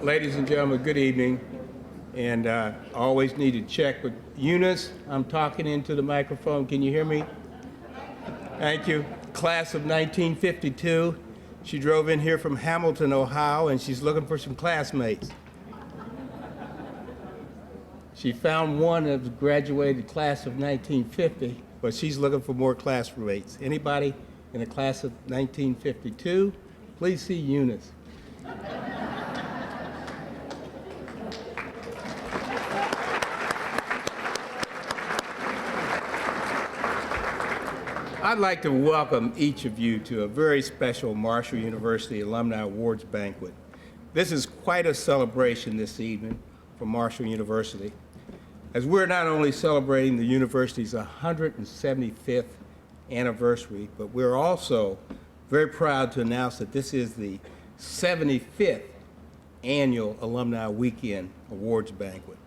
Ladies and gentlemen, good evening. And always need to check with Eunice. I'm talking into the microphone. Can you hear me? Thank you. Class of 1952. She drove in here from Hamilton, Ohio, and she's looking for some classmates. She found one of the graduated class of 1950, but she's looking for more classmates. Anybody in the class of 1952? Please see Eunice. I'd like to welcome each of you to a very special Marshall University Alumni Awards banquet. This is quite a celebration this evening for Marshall University, as we're not only celebrating the university's 175th anniversary, but we're also very proud to announce that this is the 75th annual Alumni Weekend Awards banquet.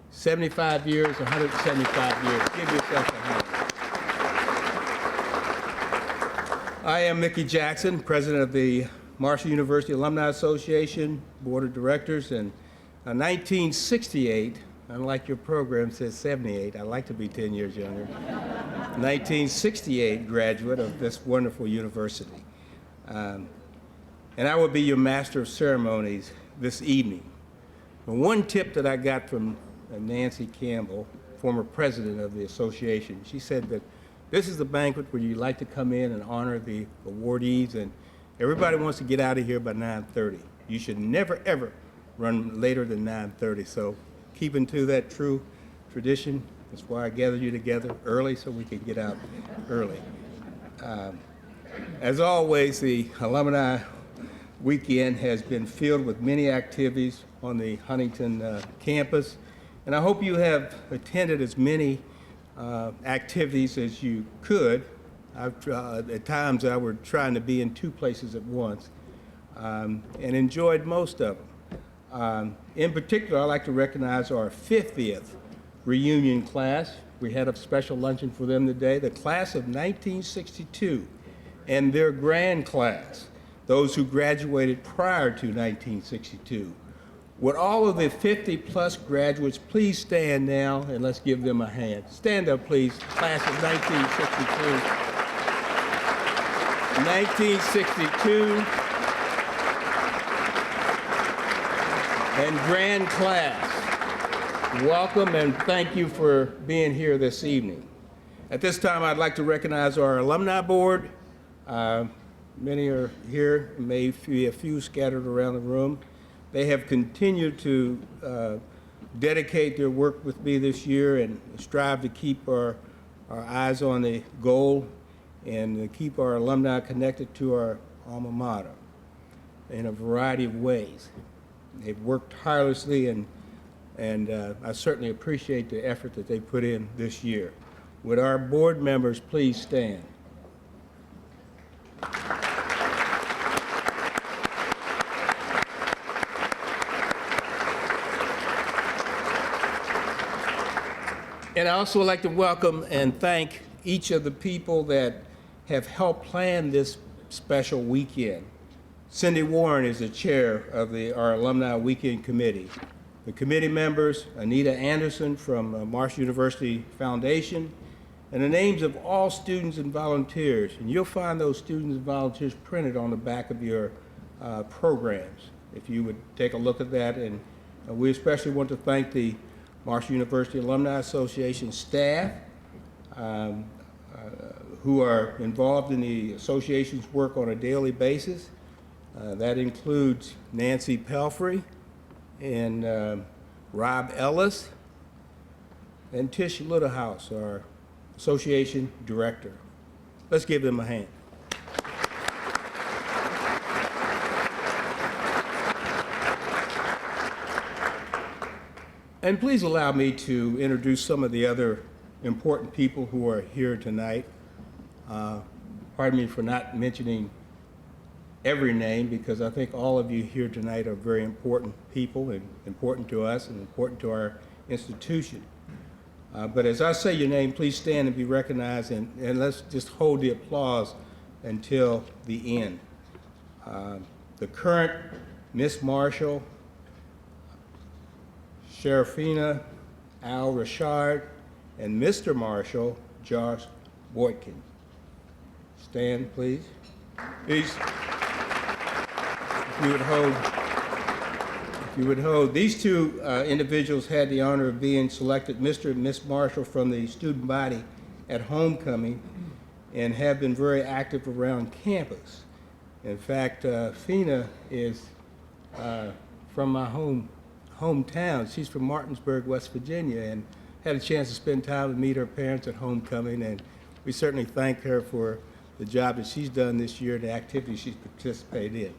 75 years, 175 years. Give yourself a hand. I am Mickey Jackson, president of the Marshall University Alumni Association Board of Directors, and 1968, unlike your program says 78, I like to be 10 years younger, 1968 graduate of this wonderful university. And I will be your master of ceremonies this evening. But one tip that I got from Nancy Campbell, former president of the association, she said that this is the banquet where you like to come in and honor the awardees, and everybody wants to get out of here by 9:30. You should never, ever run later than 9:30. So keeping to that true tradition, that's why I gathered you together early so we can get out early. As always, the Alumni Weekend has been filled with many activities on the Huntington campus, and I hope you have attended as many activities as you could. At times I were trying to be in two places at once, and enjoyed most of them. In particular, I'd like to recognize our 50th reunion class. We had a special luncheon for them today, the class of 1962 and their grand class, those who graduated prior to 1962. Would all of the 50-plus graduates please stand now and let's give them a hand. Stand up, please. Class of 1962. 1962. And grand class. Welcome and thank you for being here this evening. At this time, I'd like to recognize our alumni board. Many are here, may be a few scattered around the room. They have continued to dedicate their work with me this year and strive to keep our eyes on the goal and keep our alumni connected to our alma mater in a variety of ways. They've worked tirelessly, and I certainly appreciate the effort that they put in this year. Would our board members please stand? And I also would like to welcome and thank each of the people that have helped plan this special weekend. Cindy Warren is the chair of our Alumni Weekend Committee. The committee members, Anita Anderson from Marshall University Foundation, and the names of all students and volunteers. And you'll find those students and volunteers printed on the back of your programs, if you would take a look at that. And we especially want to thank the Marshall University Alumni Association staff who are involved in the association's work on a daily basis. That includes Nancy Pelfrey and Rob Ellis and Tish Littlehouse, our association director. Let's give them a hand. And please allow me to introduce some of the other important people who are here tonight. Pardon me for not mentioning every name, because I think all of you here tonight are very important people and important to us and important to our institution. But as I say your name, please stand and be recognized, and let's just hold the applause until the end. The current Miss Marshall, Sharafina Al-Rashad, and Mr. Marshall, Josh Boykin. Stand, please. Please, if you would hold. These two individuals had the honor of being selected Mr. and Miss Marshall from the student body at homecoming and have been very active around campus. In fact, Fina is from my hometown. She's from Martinsburg, West Virginia, and had a chance to spend time and meet her parents at homecoming, and we certainly thank her for the job that she's done this year, the activities she's participated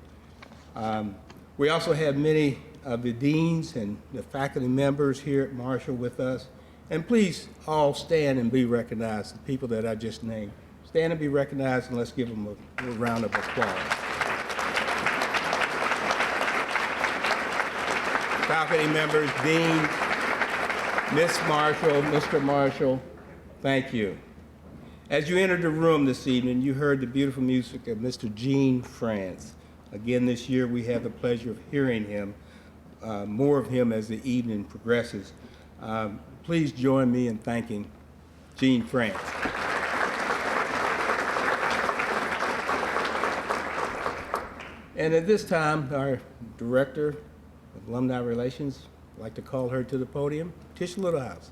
in. We also have many of the deans and the faculty members here at Marshall with us, and please all stand and be recognized, the people that I just named. Stand and be recognized, and let's give them a round of applause. Faculty members, deans, Miss Marshall, Mr. Marshall, thank you. As you entered the room this evening, you heard the beautiful music of Mr. Gene France. Again, this year we have the pleasure of hearing him, more of him as the evening progresses. Please join me in thanking Gene France. And at this time, our Director of Alumni Relations, I'd like to call her to the podium, Tisha Littlehouse.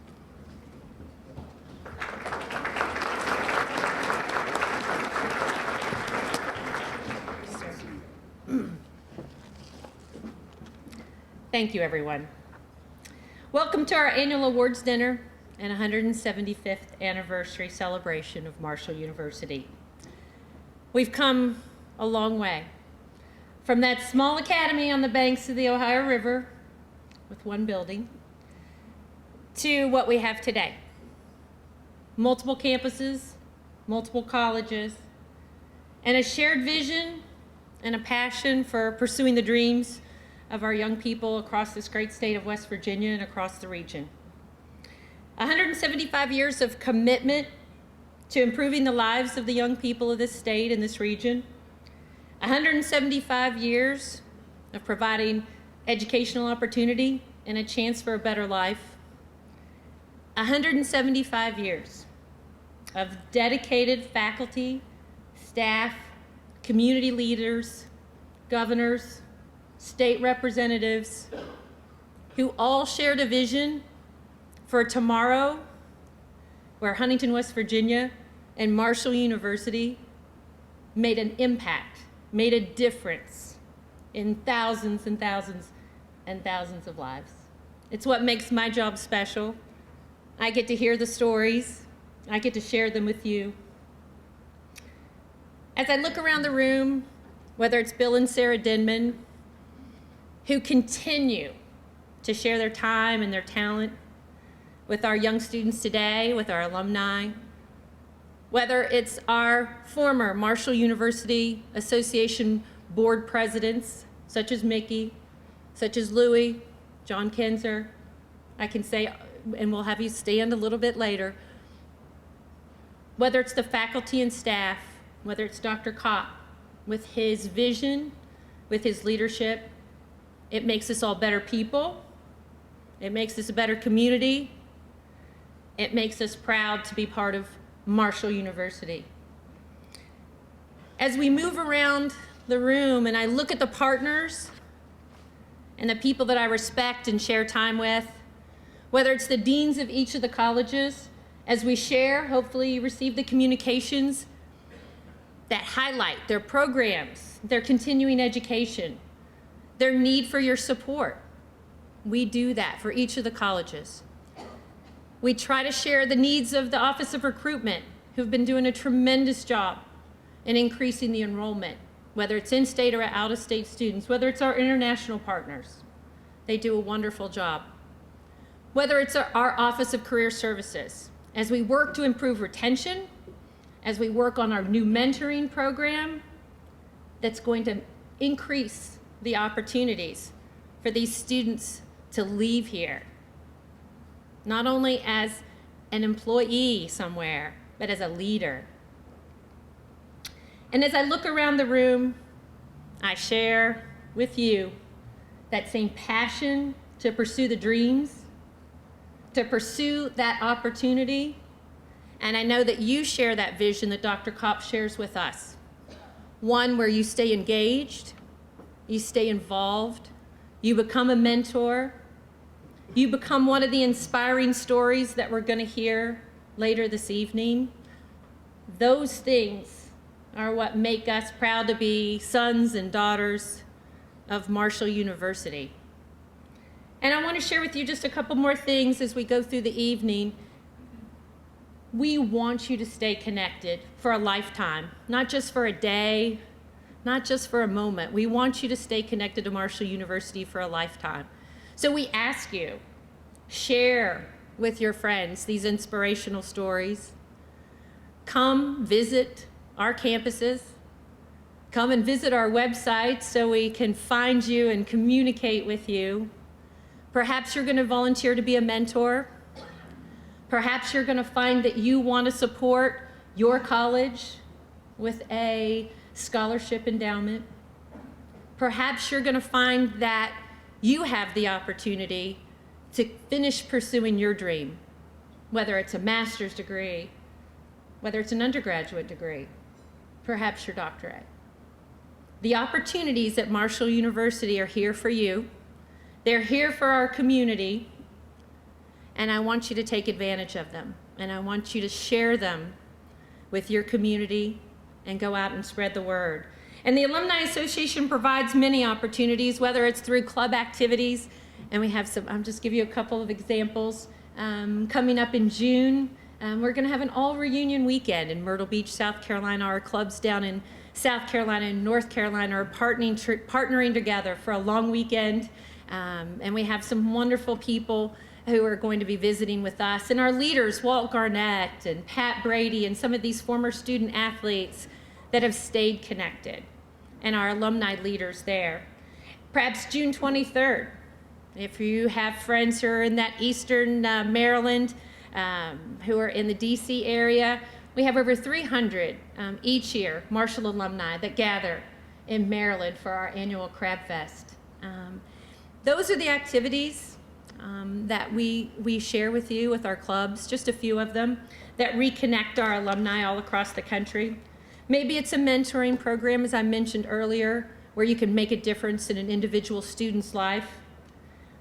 Thank you, everyone. Welcome to our annual awards dinner and 175th anniversary celebration of Marshall University. We've come a long way. From that small academy on the banks of the Ohio River with one building to what we have today. Multiple campuses, multiple colleges, and a shared vision and a passion for pursuing the dreams of our young people across this great state of West Virginia and across the region. 175 years of commitment to improving the lives of the young people of this state and this region. 175 years of providing educational opportunity and a chance for a better life. 175 years of dedicated faculty, staff, community leaders, governors, state representatives, who all shared a vision for tomorrow where Huntington, West Virginia and Marshall University made an impact, made a difference in thousands and thousands and thousands of lives. It's what makes my job special. I get to hear the stories. I get to share them with you. As I look around the room, whether it's Bill and Sarah Denman, who continue to share their time and their talent with our young students today, with our alumni, whether it's our former Marshall University Association board presidents, such as Mickey, such as Louie, John Kinzer, I can say, and we'll have you stand a little bit later, whether it's the faculty and staff, whether it's Dr. Kopp, with his vision, with his leadership, it makes us all better people. It makes us a better community. It makes us proud to be part of Marshall University. As we move around the room and I look at the partners and the people that I respect and share time with, whether it's the deans of each of the colleges, as we share, hopefully you receive the communications that highlight their programs, their continuing education, their need for your support. We do that for each of the colleges. We try to share the needs of the Office of Recruitment, who've been doing a tremendous job in increasing the enrollment, whether it's in-state or out-of-state students, whether it's our international partners. They do a wonderful job. Whether it's our Office of Career Services, as we work to improve retention, as we work on our new mentoring program that's going to increase the opportunities for these students to leave here, not only as an employee somewhere, but as a leader. And as I look around the room, I share with you that same passion to pursue the dreams to pursue that opportunity. And I know that you share that vision that Dr. Kopp shares with us. One where you stay engaged, you stay involved, you become a mentor, you become one of the inspiring stories that we're going to hear later this evening. Those things are what make us proud to be sons and daughters of Marshall University. And I want to share with you just a couple more things as we go through the evening. We want you to stay connected for a lifetime, not just for a day, not just for a moment. We want you to stay connected to Marshall University for a lifetime. So we ask you, share with your friends these inspirational stories. Come visit our campuses. Come and visit our website so we can find you and communicate with you. Perhaps you're going to volunteer to be a mentor. Perhaps you're going to find that you want to support your college with a scholarship endowment. Perhaps you're going to find that you have the opportunity to finish pursuing your dream, whether it's a master's degree, whether it's an undergraduate degree, perhaps your doctorate. The opportunities at Marshall University are here for you. They're here for our community, and I want you to take advantage of them, and I want you to share them with your community and go out and spread the word. And the Alumni Association provides many opportunities, whether it's through club activities, and we have some, I'll just give you a couple of examples. Coming up in June, we're going to have an all-reunion weekend in Myrtle Beach, South Carolina. Our clubs down in South Carolina and North Carolina are partnering together for a long weekend, and we have some wonderful people who are going to be visiting with us. And our leaders, Walt Garnett and Pat Brady, and some of these former student athletes that have stayed connected, and our alumni leaders there. Perhaps June 23rd, if you have friends who are in that eastern Maryland, who are in the DC area, we have over 300 each year, Marshall alumni, that gather in Maryland for our annual Crab Fest. Those are the activities that we share with you with our clubs, just a few of them, that reconnect our alumni all across the country. Maybe it's a mentoring program, as I mentioned earlier, where you can make a difference in an individual student's life.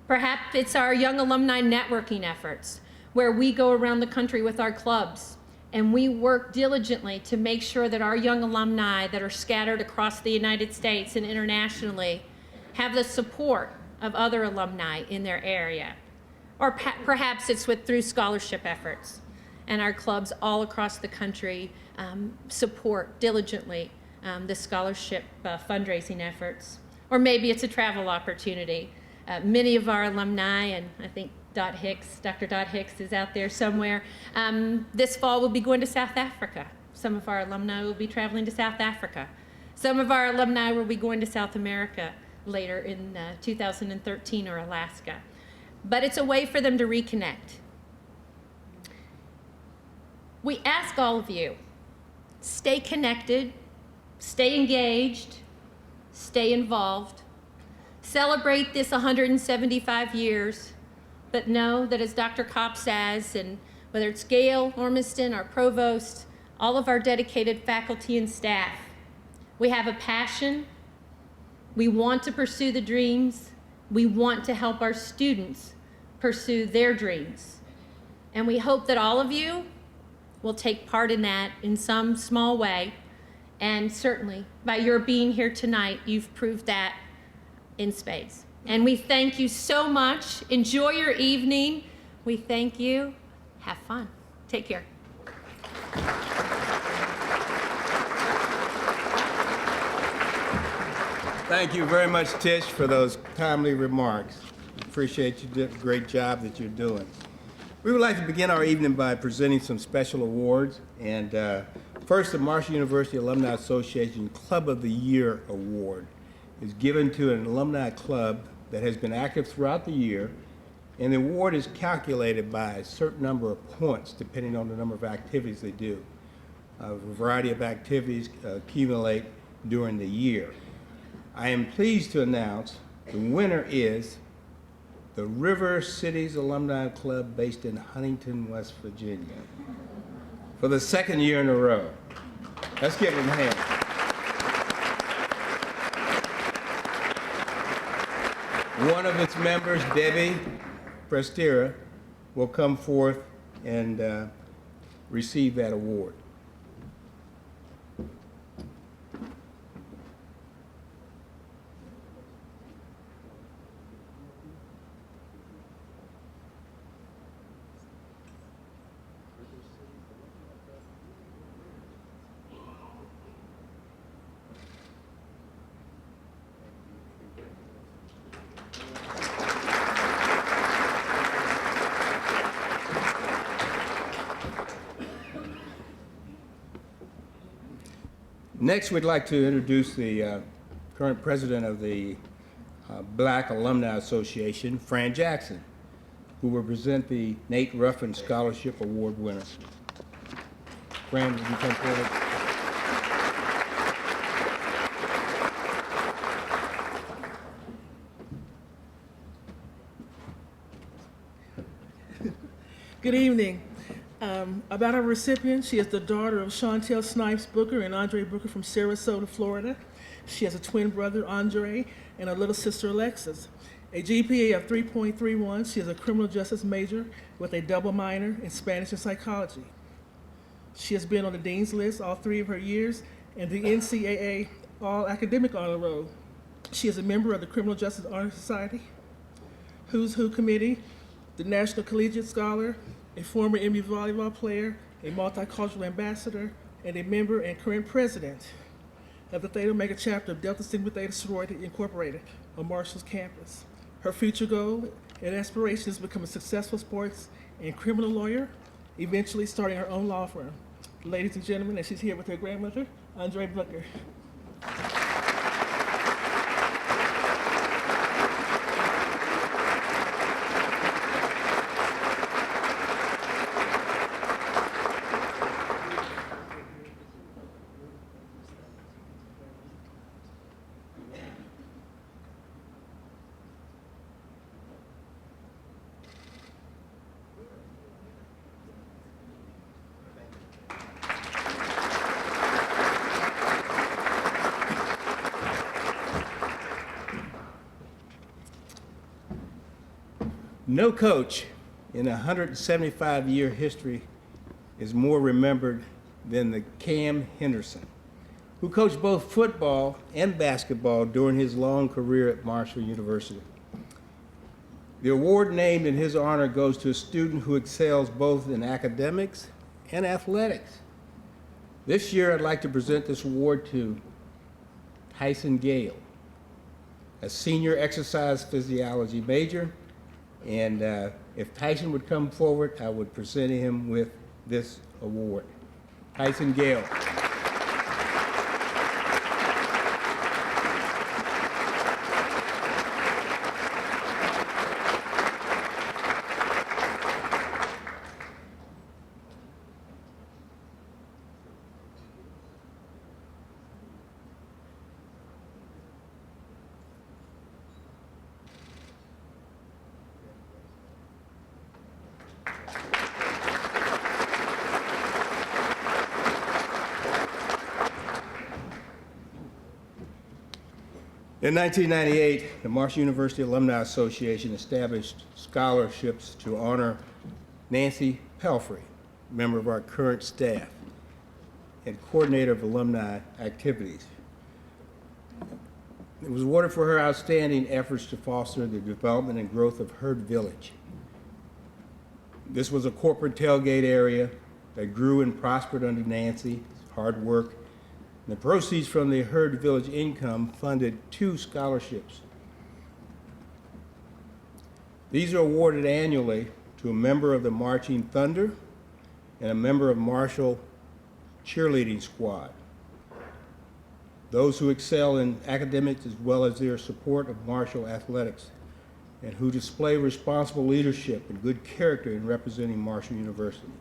Perhaps it's our young alumni networking efforts, where we go around the country with our clubs and we work diligently to make sure that our young alumni that are scattered across the United States and internationally have the support of other alumni in their area. Or perhaps it's through scholarship efforts, and our clubs all across the country support diligently the scholarship fundraising efforts. Or maybe it's a travel opportunity. Many of our alumni, and I think Dr. Dot Hicks is out there somewhere, this fall will be going to South Africa. Some of our alumni will be traveling to South Africa. Some of our alumni will be going to South America later in 2013, or Alaska. But it's a way for them to reconnect. We ask all of you, stay connected, stay engaged, stay involved, celebrate this 175 years, but know that, as Dr. Kopp says, and whether it's Gail Ormiston, our provost, all of our dedicated faculty and staff, we have a passion. We want to pursue the dreams. We want to help our students pursue their dreams. And we hope that all of you will take part in that in some small way. And certainly, by your being here tonight, you've proved that in spades. And we thank you so much. Enjoy your evening. We thank you. Have fun. Take care. Thank you very much, Tish, for those timely remarks. Appreciate you doing a great job that you're doing. We would like to begin our evening by presenting some special awards. And first, the Marshall University Alumni Association Club of the Year Award is given to an alumni club that has been active throughout the year, and the award is calculated by a certain number of points depending on the number of activities they do. A variety of activities accumulate during the year. I am pleased to announce the winner is the River Cities Alumni Club based in Huntington, West Virginia, for the second year in a row. Let's give them a hand. One of its members, Debbie Prestera, will come forth and receive that award. Next, we'd like to introduce the current president of the Black Alumni Association, Fran Jackson, who will present the Nate Ruffin Scholarship Award winner. Fran, would you come forward? Good evening. About our recipient, she is the daughter of Chantel Snipes Booker and Andre Booker from Sarasota, Florida. She has a twin brother, Andre, and a little sister, Alexis. A GPA of 3.31, she is a criminal justice major with a double minor in Spanish and psychology. She has been on the Dean's List all 3 of her years and the NCAA All Academic Honor Roll. She is a member of the Criminal Justice Honor Society, Who's Who Committee, the National Collegiate Scholar, a former NBA volleyball player, a multicultural ambassador, and a member and current president of the Theta Omega chapter of Delta Sigma Theta Sorority Incorporated on Marshall's campus. Her future goal and aspiration is to become a successful sports and criminal lawyer, eventually starting her own law firm. Ladies and gentlemen, and she's here with her grandmother, Andre Booker. No coach in a 175-year history is more remembered than the Cam Henderson, who coached both football and basketball during his long career at Marshall University. The award named in his honor goes to a student who excels both in academics and athletics. This year, I'd like to present this award to Tyson Gale, a senior exercise physiology major. And if Tyson would come forward, I would present him with this award. Tyson Gale. In 1998, the Marshall University Alumni Association established scholarships to honor Nancy Pelfrey, member of our current staff and coordinator of alumni activities. It was awarded for her outstanding efforts to foster the development and growth of Herd Village. This was a corporate tailgate area that grew and prospered under Nancy's hard work. The proceeds from the Herd Village income funded 2 scholarships. These are awarded annually to a member of the Marching Thunder and a member of Marshall Cheerleading Squad. Those who excel in academics as well as their support of Marshall athletics and who display responsible leadership and good character in representing Marshall University.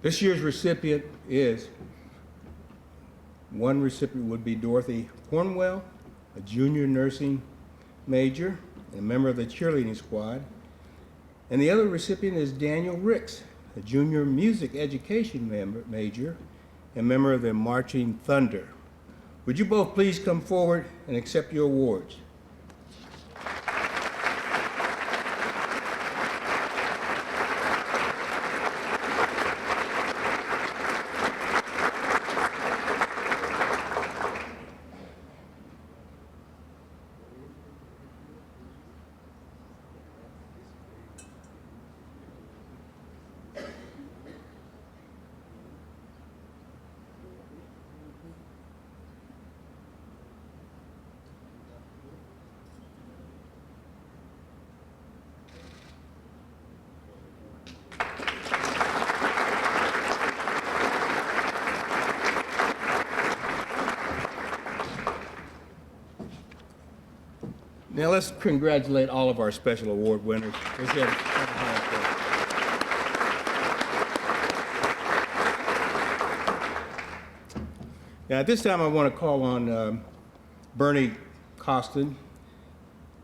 This year's recipient is One recipient would be Dorothy Cornwell, a junior nursing major and a member of the cheerleading squad. And the other recipient is Daniel Ricks, a junior music education major and member of the Marching Thunder. Would you both please come forward and accept your awards? Now let's congratulate all of our special award winners. Let's have a hand for them. Now at this time I want to call on Bernie Costin.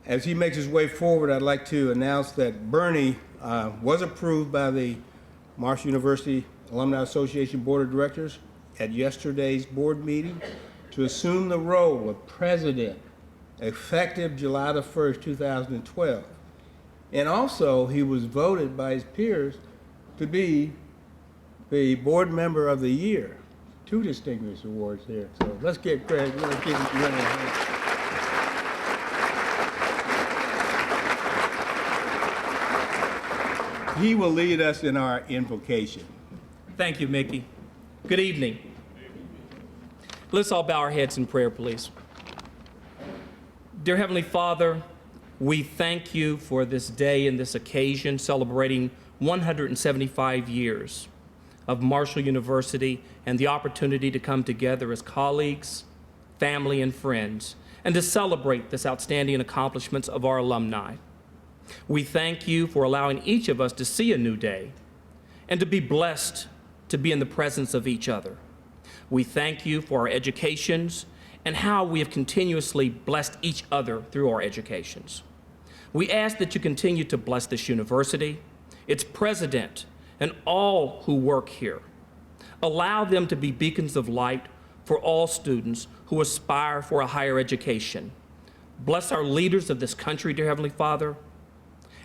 As he makes his way forward, I'd like to announce that Bernie was approved by the Marshall University Alumni Association Board of Directors at yesterday's board meeting to assume the role of president effective July the 1st, 2012. And also, he was voted by his peers to be the board member of the year. Two distinguished awards here. So let's give Craig, let's give him a hand. He will lead us in our invocation. Thank you, Mickey. Good evening. Let's all bow our heads in prayer, please. Dear Heavenly Father, we thank you for this day and this occasion celebrating 175 years of Marshall University and the opportunity to come together as colleagues, family, and friends, and to celebrate this outstanding accomplishments of our alumni. We thank you for allowing each of us to see a new day and to be blessed to be in the presence of each other. We thank you for our educations and how we have continuously blessed each other through our educations. We ask that you continue to bless this university, its president, and all who work here. Allow them to be beacons of light for all students who aspire for a higher education. Bless our leaders of this country, dear Heavenly Father,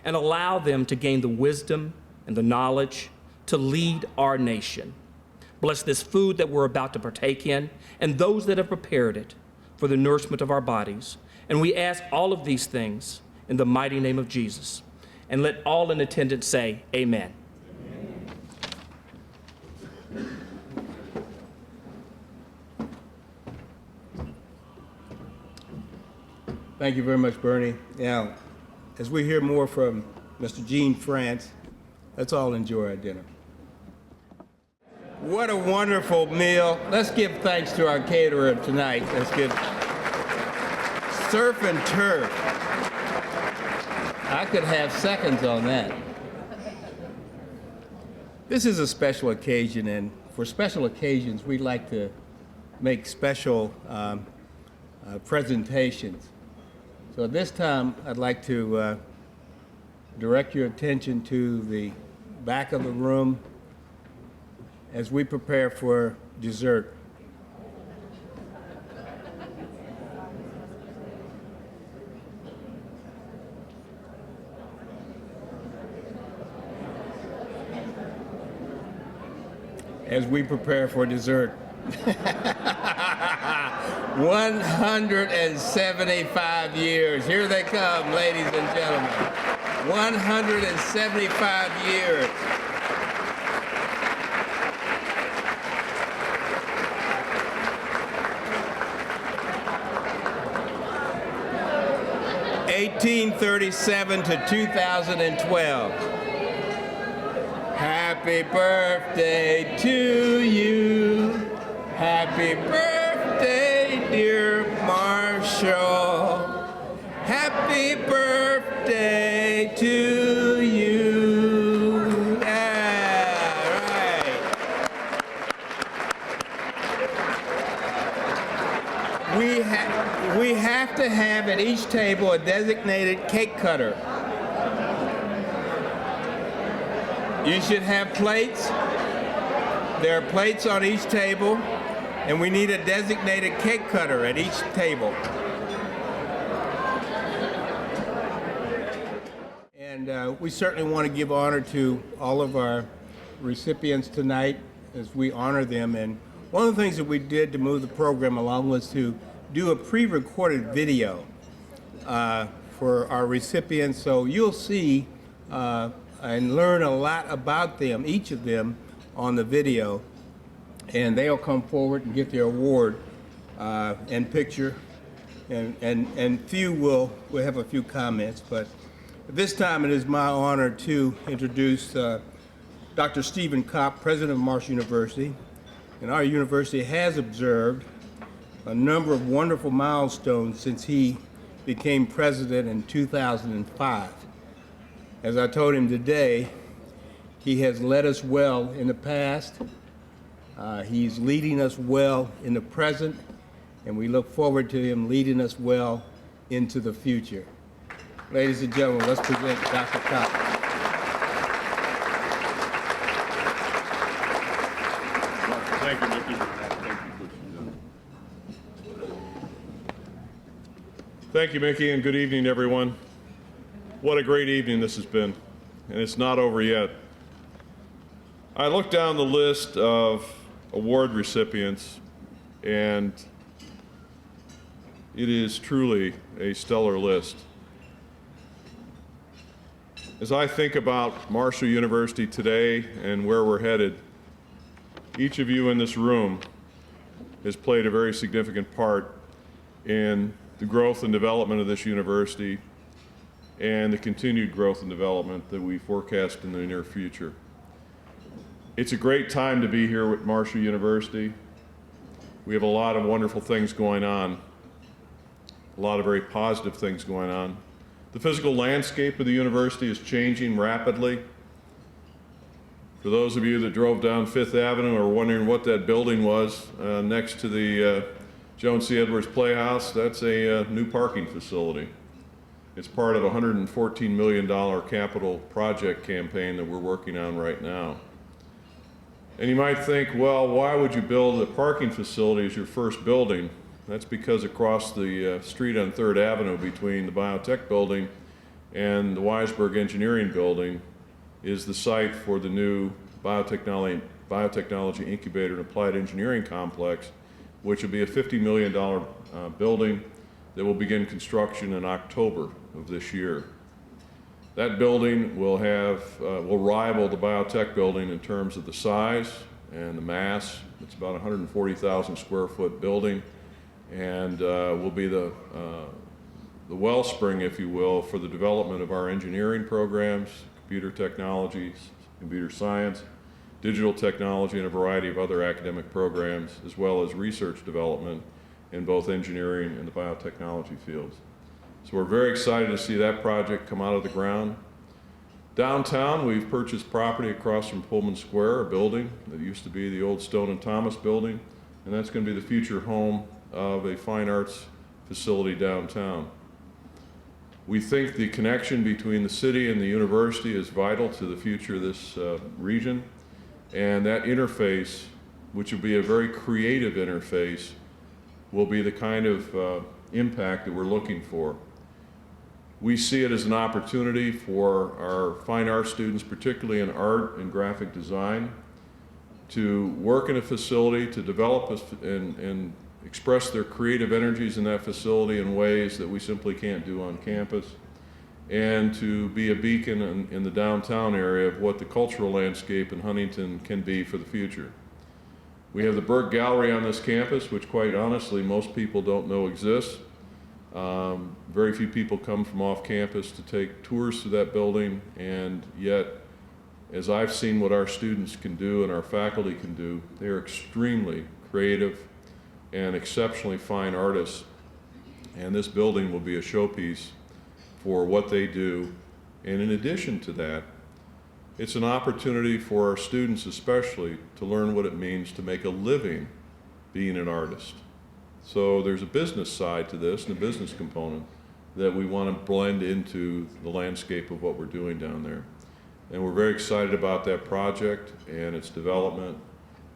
and allow them to gain the wisdom and the knowledge to lead our nation. Bless this food that we're about to partake in and those that have prepared it for the nourishment of our bodies. And we ask all of these things in the mighty name of Jesus. And let all in attendance say, amen. Thank you very much, Bernie. Now, as we hear more from Mr. Gene France, let's all enjoy our dinner. What a wonderful meal. Let's give thanks to our caterer tonight. Let's give Surf and Turf. I could have seconds on that. This is a special occasion, and for special occasions, we like to make special presentations. So this time, I'd like to direct your attention to the back of the room as we prepare for dessert. As we prepare for dessert. 175 years. Here they come, ladies and gentlemen. 175 years. (1837 to 2012). Happy birthday to you. Happy birthday, dear Marshall. Happy birthday to you. Yeah, right. We we have to have at each table a designated cake cutter. You should have plates. There are plates on each table, and we need a designated cake cutter at each table. And we certainly want to give honor to all of our recipients tonight as we honor them. And one of the things that we did to move the program along was to do a pre-recorded video for our recipients. So you'll see and learn a lot about them, each of them, on the video. And they'll come forward and get their award and picture. And few will have a few comments. But this time it is my honor to introduce Dr. Stephen Kopp, President of Marshall University. And our university has observed a number of wonderful milestones since he became president in 2005. As I told him today, he has led us well in the past. He's leading us well in the present, and we look forward to him leading us well into the future. Ladies and gentlemen, let's present Dr. Kopp. Thank you, Mickey. Thank you, Mickey, and good evening, everyone. What a great evening this has been, and it's not over yet. I looked down the list of award recipients, and it is truly a stellar list. As I think about Marshall University today and where we're headed, each of you in this room has played a very significant part in the growth and development of this university and the continued growth and development that we forecast in the near future. It's a great time to be here at Marshall University. We have a lot of wonderful things going on, a lot of very positive things going on. The physical landscape of the university is changing rapidly. For those of you that drove down Fifth Avenue or wondering what that building was next to the Joan C. Edwards Playhouse, that's a new parking facility. It's part of a $114 million capital project campaign that we're working on right now. And you might think, well, why would you build a parking facility as your first building? That's because across the street on 3rd Avenue between the Biotech building and the Weisberg Engineering building is the site for the new biotechnology incubator and applied engineering complex, which will be a $50 million building that will begin construction in October of this year. That building will rival the Biotech building in terms of the size and the mass. It's about a 140,000 square foot building, and will be the wellspring, if you will, for the development of our engineering programs, computer technologies, computer science, digital technology, and a variety of other academic programs, as well as research development in both engineering and the biotechnology fields. So we're very excited to see that project come out of the ground. Downtown, we've purchased property across from Pullman Square, a building that used to be the old Stone and Thomas building, and that's going to be the future home of a fine arts facility downtown. We think the connection between the city and the university is vital to the future of this region, and that interface, which will be a very creative interface, will be the kind of impact that we're looking for. We see it as an opportunity for our fine art students, particularly in art and graphic design, to work in a facility, to develop and express their creative energies in that facility in ways that we simply can't do on campus, and to be a beacon in the downtown area of what the cultural landscape in Huntington can be for the future. We have the Burke Gallery on this campus, which quite honestly most people don't know exists. Very few people come from off campus to take tours to that building, and yet, as I've seen what our students can do and our faculty can do, they are extremely creative and exceptionally fine artists, and this building will be a showpiece for what they do. And in addition to that, it's an opportunity for our students especially to learn what it means to make a living being an artist. So there's a business side to this and a business component that we want to blend into the landscape of what we're doing down there. And we're very excited about that project and its development,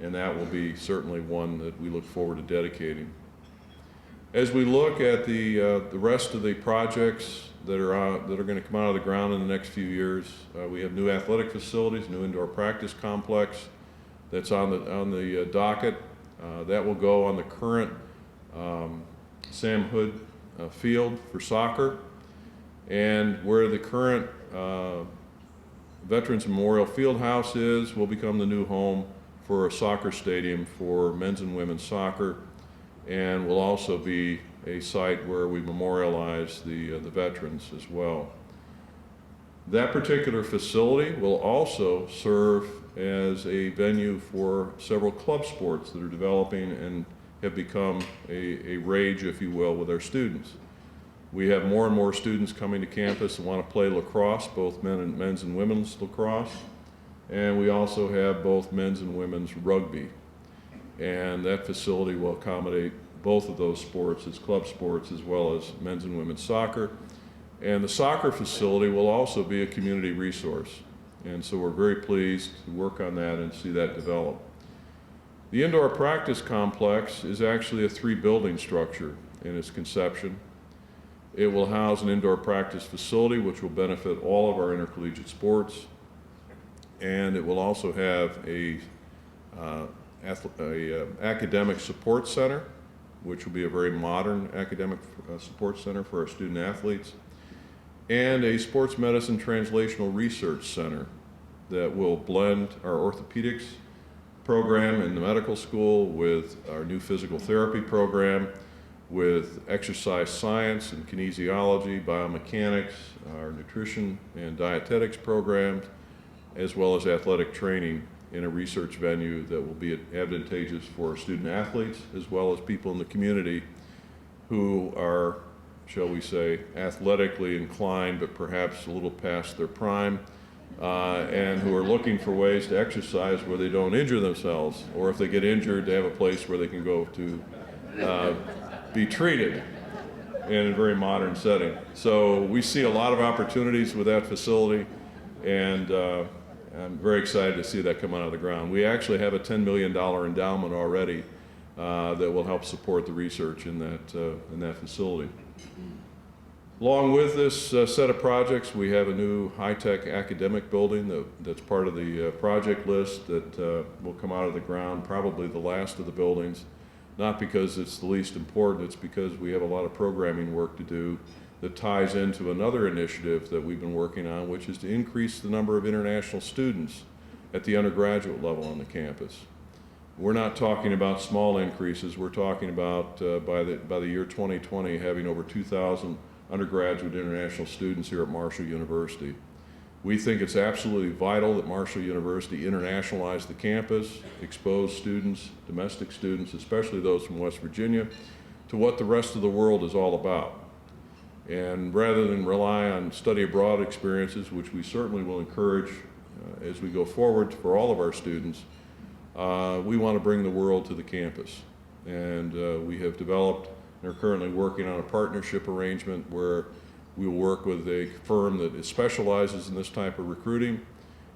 and that will be certainly one that we look forward to dedicating. As we look at the rest of the projects that are going to come out of the ground in the next few years, we have new athletic facilities, new indoor practice complex that's on the docket. That will go on the current Sam Hood field for soccer, and where the current Veterans Memorial Fieldhouse is will become the new home for a soccer stadium for men's and women's soccer, and will also be a site where we memorialize the veterans as well. That particular facility will also serve as a venue for several club sports that are developing and have become a rage, if you will, with our students. We have more and more students coming to campus and want to play lacrosse, both men's and women's lacrosse. And we also have both men's and women's rugby. And that facility will accommodate both of those sports as club sports as well as men's and women's soccer. And the soccer facility will also be a community resource. And so we're very pleased to work on that and see that develop. The indoor practice complex is actually a 3-building structure in its conception. It will house an indoor practice facility which will benefit all of our intercollegiate sports, and it will also have a academic support center, which will be a very modern academic support center for our student athletes, and a sports medicine translational research center that will blend our orthopedics program in the medical school with our new physical therapy program, with exercise science and kinesiology, biomechanics, our nutrition and dietetics programs, as well as athletic training in a research venue that will be advantageous for student athletes as well as people in the community who are, shall we say, athletically inclined but perhaps a little past their prime, and who are looking for ways to exercise where they don't injure themselves, or if they get injured, they have a place where they can go to be treated in a very modern setting. So we see a lot of opportunities with that facility, and I'm very excited to see that come out of the ground. We actually have a $10 million endowment already that will help support the research in that facility. Along with this set of projects, we have a new high-tech academic building that's part of the project list that will come out of the ground, probably the last of the buildings. Not because it's the least important, it's because we have a lot of programming work to do that ties into another initiative that we've been working on, which is to increase the number of international students at the undergraduate level on the campus. We're not talking about small increases. We're talking about, by the year 2020, having over 2,000 undergraduate international students here at Marshall University. We think it's absolutely vital that Marshall University internationalize the campus, expose students, domestic students, especially those from West Virginia, to what the rest of the world is all about. And rather than rely on study abroad experiences, which we certainly will encourage as we go forward for all of our students, we want to bring the world to the campus. And we have developed and are currently working on a partnership arrangement where we will work with a firm that specializes in this type of recruiting,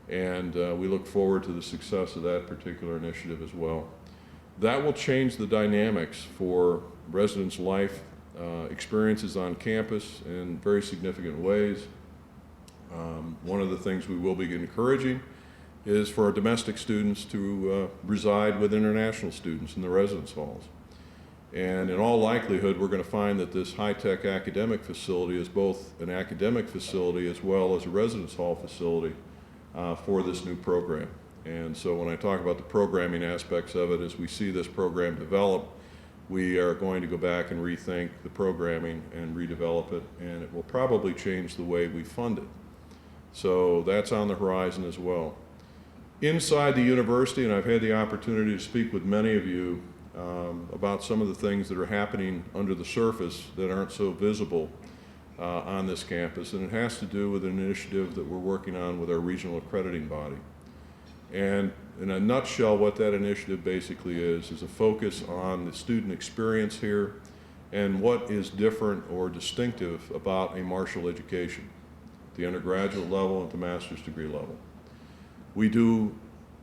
and we look forward to the success of that particular initiative as well. That will change the dynamics for residents' life experiences on campus in very significant ways. One of the things we will be encouraging is for our domestic students to reside with international students in the residence halls. And in all likelihood, we're going to find that this high-tech academic facility is both an academic facility as well as a residence hall facility for this new program. And so when I talk about the programming aspects of it, as we see this program develop, we are going to go back and rethink the programming and redevelop it, and it will probably change the way we fund it. So that's on the horizon as well. Inside the university, and I've had the opportunity to speak with many of you about some of the things that are happening under the surface that aren't so visible on this campus, and it has to do with an initiative that we're working on with our regional accrediting body. And in a nutshell, what that initiative basically is a focus on the student experience here and what is different or distinctive about a Marshall education, at the undergraduate level and at the master's degree level. We do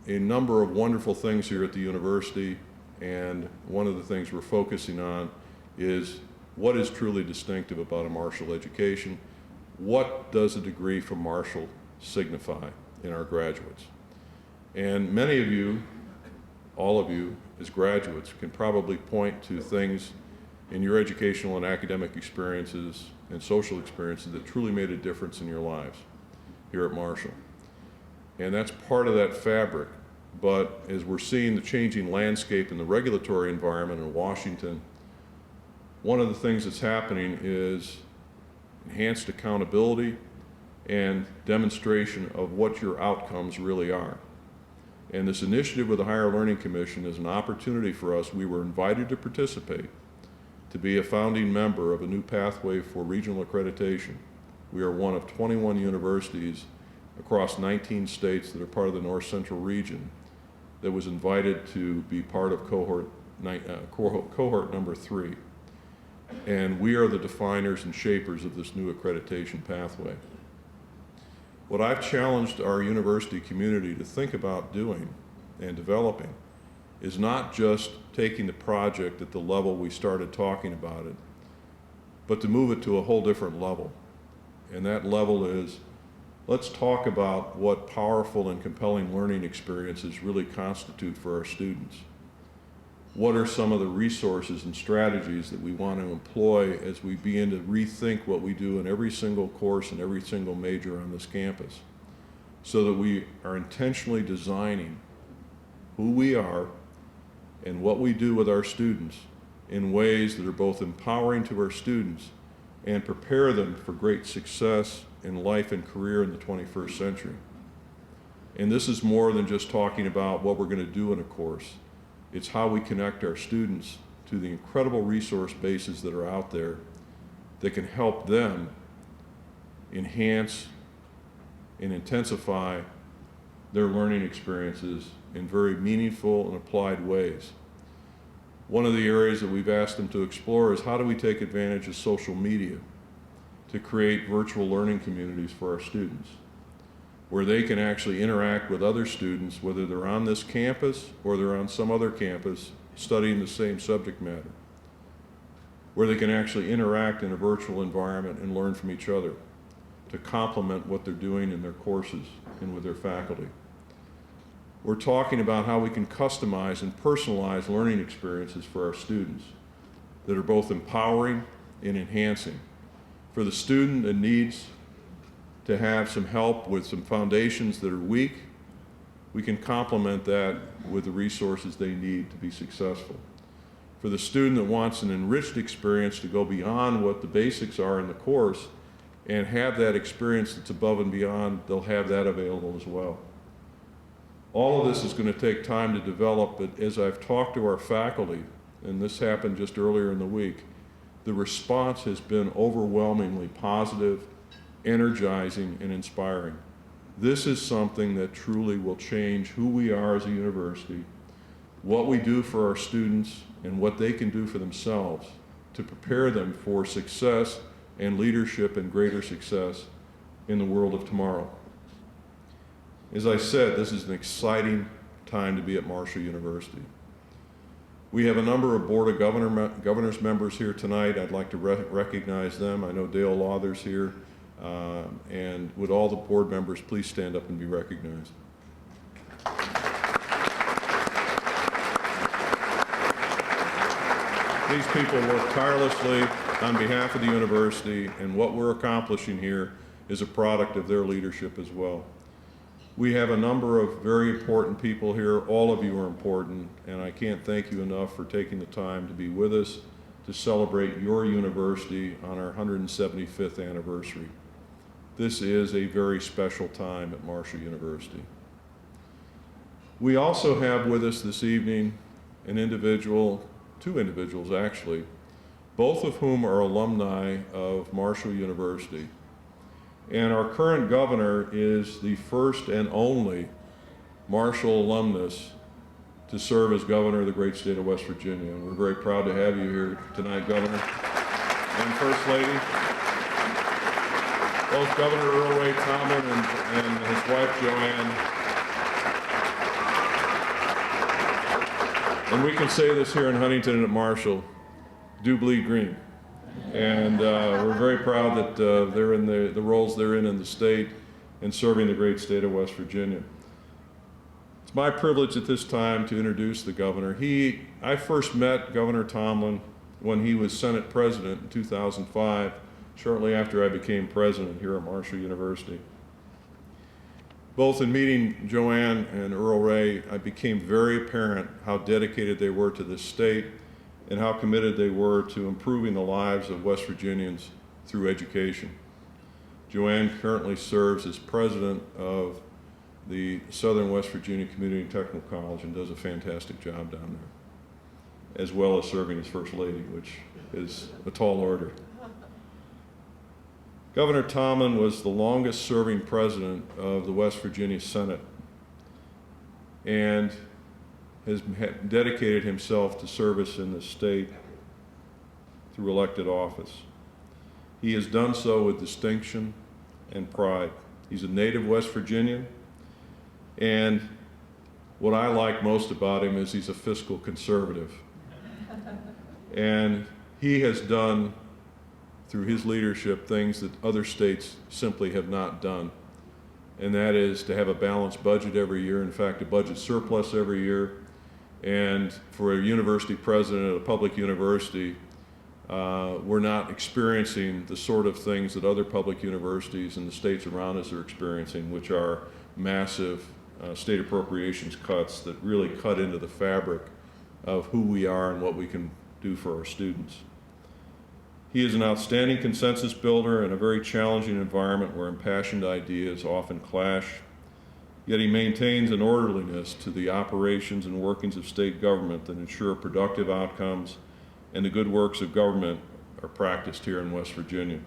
a number of wonderful things here at the university, and one of the things we're focusing on is what is truly distinctive about a Marshall education. What does a degree from Marshall signify in our graduates? And many of you, all of you as graduates, can probably point to things in your educational and academic experiences and social experiences that truly made a difference in your lives here at Marshall. And that's part of that fabric. But as we're seeing the changing landscape in the regulatory environment in Washington, one of the things that's happening is enhanced accountability and demonstration of what your outcomes really are. And this initiative with the Higher Learning Commission is an opportunity for us. We were invited to participate, to be a founding member of a new pathway for regional accreditation. We are one of 21 universities across 19 states that are part of the North Central region that was invited to be part of cohort number 3. And we are the definers and shapers of this new accreditation pathway. What I've challenged our university community to think about doing and developing is not just taking the project at the level we started talking about it, but to move it to a whole different level. And that level is, let's talk about what powerful and compelling learning experiences really constitute for our students. What are some of the resources and strategies that we want to employ as we begin to rethink what we do in every single course and every single major on this campus, so that we are intentionally designing who we are and what we do with our students in ways that are both empowering to our students and prepare them for great success in life and career in the 21st century. And this is more than just talking about what we're going to do in a course. It's how we connect our students to the incredible resource bases that are out there that can help them enhance and intensify their learning experiences in very meaningful and applied ways. One of the areas that we've asked them to explore is how do we take advantage of social media to create virtual learning communities for our students, where they can actually interact with other students, whether they're on this campus or they're on some other campus studying the same subject matter, where they can actually interact in a virtual environment and learn from each other to complement what they're doing in their courses and with their faculty. We're talking about how we can customize and personalize learning experiences for our students that are both empowering and enhancing. For the student that needs to have some help with some foundations that are weak, we can complement that with the resources they need to be successful. For the student that wants an enriched experience to go beyond what the basics are in the course and have that experience that's above and beyond, they'll have that available as well. All of this is going to take time to develop, but as I've talked to our faculty, and this happened just earlier in the week, the response has been overwhelmingly positive, energizing, and inspiring. This is something that truly will change who we are as a university, what we do for our students, and what they can do for themselves to prepare them for success and leadership and greater success in the world of tomorrow. As I said, this is an exciting time to be at Marshall University. We have a number of Board of Governors members here tonight. I'd like to recognize them. I know Dale Lawther's here. And would all the board members please stand up and be recognized. These people work tirelessly on behalf of the university, and what we're accomplishing here is a product of their leadership as well. We have a number of very important people here. All of you are important, and I can't thank you enough for taking the time to be with us to celebrate your university on our 175th anniversary. This is a very special time at Marshall University. We also have with us this evening an individual, two individuals actually, both of whom are alumni of Marshall University. And our current governor is the first and only Marshall alumnus to serve as governor of the great state of West Virginia. And we're very proud to have you here tonight, Governor and First Lady. Both Governor Earl Ray Tomblin and his wife Joanne. And we can say this here in Huntington and at Marshall, do bleed green. And we're very proud that they're in the roles they're in the state and serving the great state of West Virginia. It's my privilege at this time to introduce the governor. I first met Governor Tomblin when he was Senate President in 2005, shortly after I became president here at Marshall University. Both in meeting Joanne and Earl Ray, it became very apparent how dedicated they were to this state and how committed they were to improving the lives of West Virginians through education. Joanne currently serves as president of the Southern West Virginia Community and Technical College and does a fantastic job down there, as well as serving as First Lady, which is a tall order. Governor Tomblin was the longest serving president of the West Virginia Senate and has dedicated himself to service in the state through elected office. He has done so with distinction and pride. He's a native West Virginian, and what I like most about him is he's a fiscal conservative. And he has done, through his leadership, things that other states simply have not done. And that is to have a balanced budget every year, in fact, a budget surplus every year. And for a university president at a public university, we're not experiencing the sort of things that other public universities in the states around us are experiencing, which are massive state appropriations cuts that really cut into the fabric of who we are and what we can do for our students. He is an outstanding consensus builder in a very challenging environment where impassioned ideas often clash, yet he maintains an orderliness to the operations and workings of state government that ensure productive outcomes and the good works of government are practiced here in West Virginia.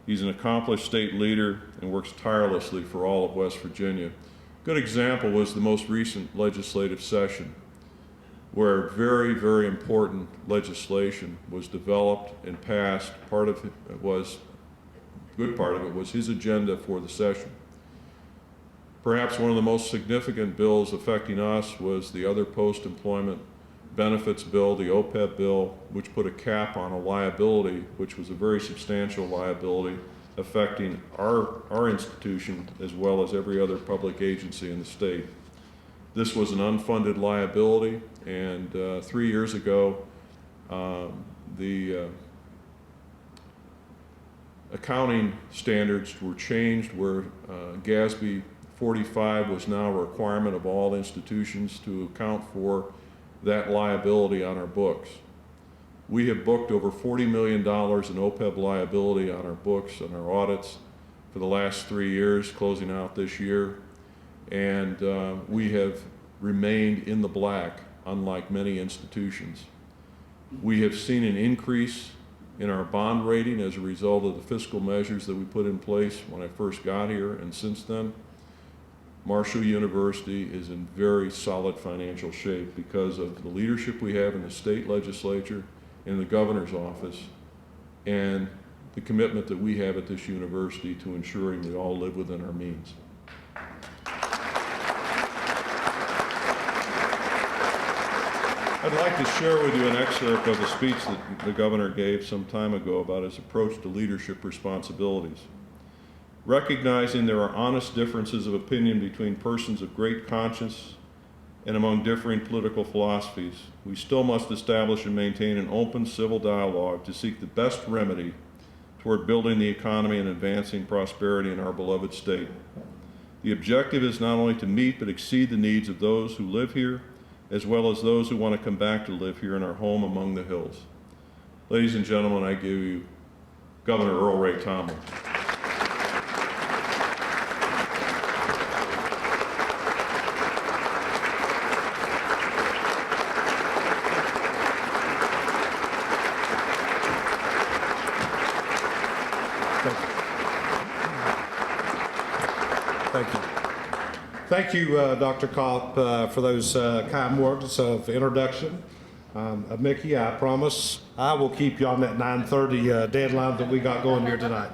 He's an accomplished state leader and works tirelessly for all of West Virginia. A good example was the most recent legislative session, where very, very important legislation was developed and passed. Good part of it was his agenda for the session. Perhaps one of the most significant bills affecting us was the other post-employment benefits bill, the OPEB bill, which put a cap on a liability, which was a very substantial liability affecting our institution as well as every other public agency in the state. This was an unfunded liability, and 3 years ago, the accounting standards were changed where GASB 45 was now a requirement of all institutions to account for that liability on our books. We have booked over $40 million in OPEB liability on our books and our audits for the last 3 years, closing out this year. And we have remained in the black, unlike many institutions. We have seen an increase in our bond rating as a result of the fiscal measures that we put in place when I first got here, and since then, Marshall University is in very solid financial shape because of the leadership we have in the state legislature, in the governor's office, and the commitment that we have at this university to ensuring we all live within our means. I'd like to share with you an excerpt of a speech that the governor gave some time ago about his approach to leadership responsibilities. Recognizing there are honest differences of opinion between persons of great conscience and among differing political philosophies, we still must establish and maintain an open civil dialogue to seek the best remedy toward building the economy and advancing prosperity in our beloved state. The objective is not only to meet but exceed the needs of those who live here, as well as those who want to come back to live here in our home among the hills. Ladies and gentlemen, I give you Governor Earl Ray Tomblin. Thank you. Thank you, Dr. Kopp, for those kind words of introduction. Mickey, I promise I will keep you on that 9:30 deadline that we got going here tonight.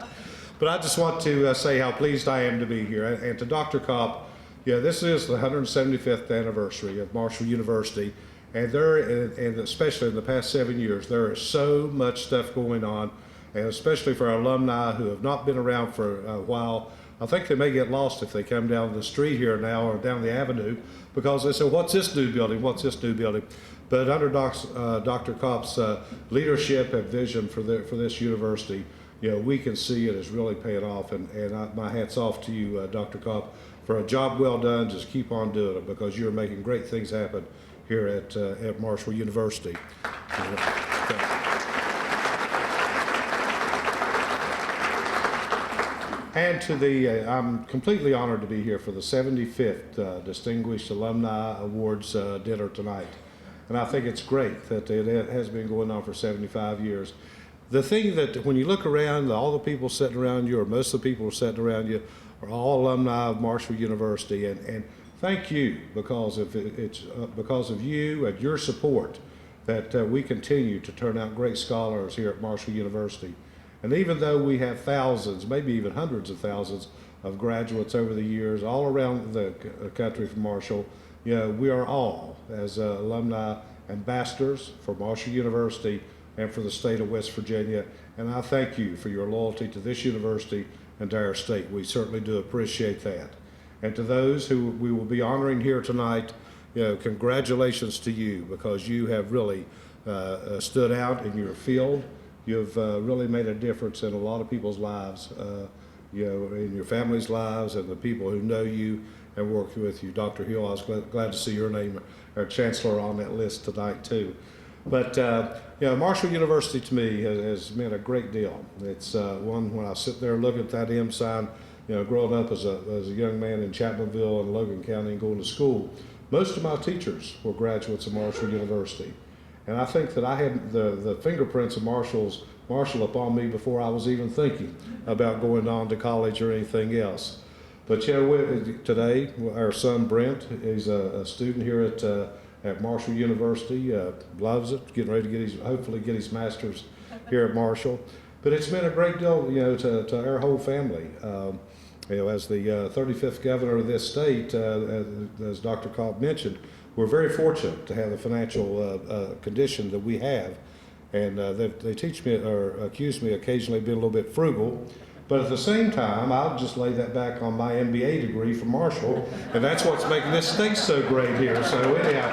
But I just want to say how pleased I am to be here. And to Dr. Kopp, yeah, this is the 175th anniversary of Marshall University. And and especially in the past 7 years, there is so much stuff going on, and especially for our alumni who have not been around for a while. I think they may get lost if they come down the street here now or down the avenue, because they say, what's this new building? What's this new building? But under Dr. Kopp's leadership and vision for this university, you know, we can see it is really paying off. And my hat's off to you, Dr. Kopp, for a job well done. Just keep on doing it, because you're making great things happen here at Marshall University. And to the, I'm completely honored to be here for the 75th Distinguished Alumni Awards dinner tonight. And I think it's great that it has been going on for 75 years. The thing that when you look around, all the people sitting around you, or most of the people sitting around you, are all alumni of Marshall University. And thank you, because it's because of you and your support that we continue to turn out great scholars here at Marshall University. And even though we have thousands, maybe even hundreds of thousands of graduates over the years all around the country from Marshall, you know, we are all, as alumni, ambassadors for Marshall University and for the state of West Virginia. And I thank you for your loyalty to this university and to our state. We certainly do appreciate that. And to those who we will be honoring here tonight, you know, congratulations to you, because you have really stood out in your field. You've really made a difference in a lot of people's lives, you know, in your family's lives and the people who know you and work with you. Dr. Hill, I was glad to see your name, our chancellor, on that list tonight too. But you know, Marshall University to me has meant a great deal. It's one, when I sit there and look at that M sign, you know, growing up as a young man in Chapmanville and Logan County and going to school, most of my teachers were graduates of Marshall University. And I think that I had the fingerprints of Marshall upon me before I was even thinking about going on to college or anything else. But you know, today our son Brent is a student here at Marshall University. Loves it, getting ready to hopefully get his master's here at Marshall. But it's been a great deal, you know, to our whole family. You know, as the 35th governor of this state, as Dr. Kopp mentioned, we're very fortunate to have the financial condition that we have. And they teach me or accuse me occasionally of being a little bit frugal. But at the same time, I'll just lay that back on my MBA degree from Marshall, and that's what's making this state so great here. So anyhow.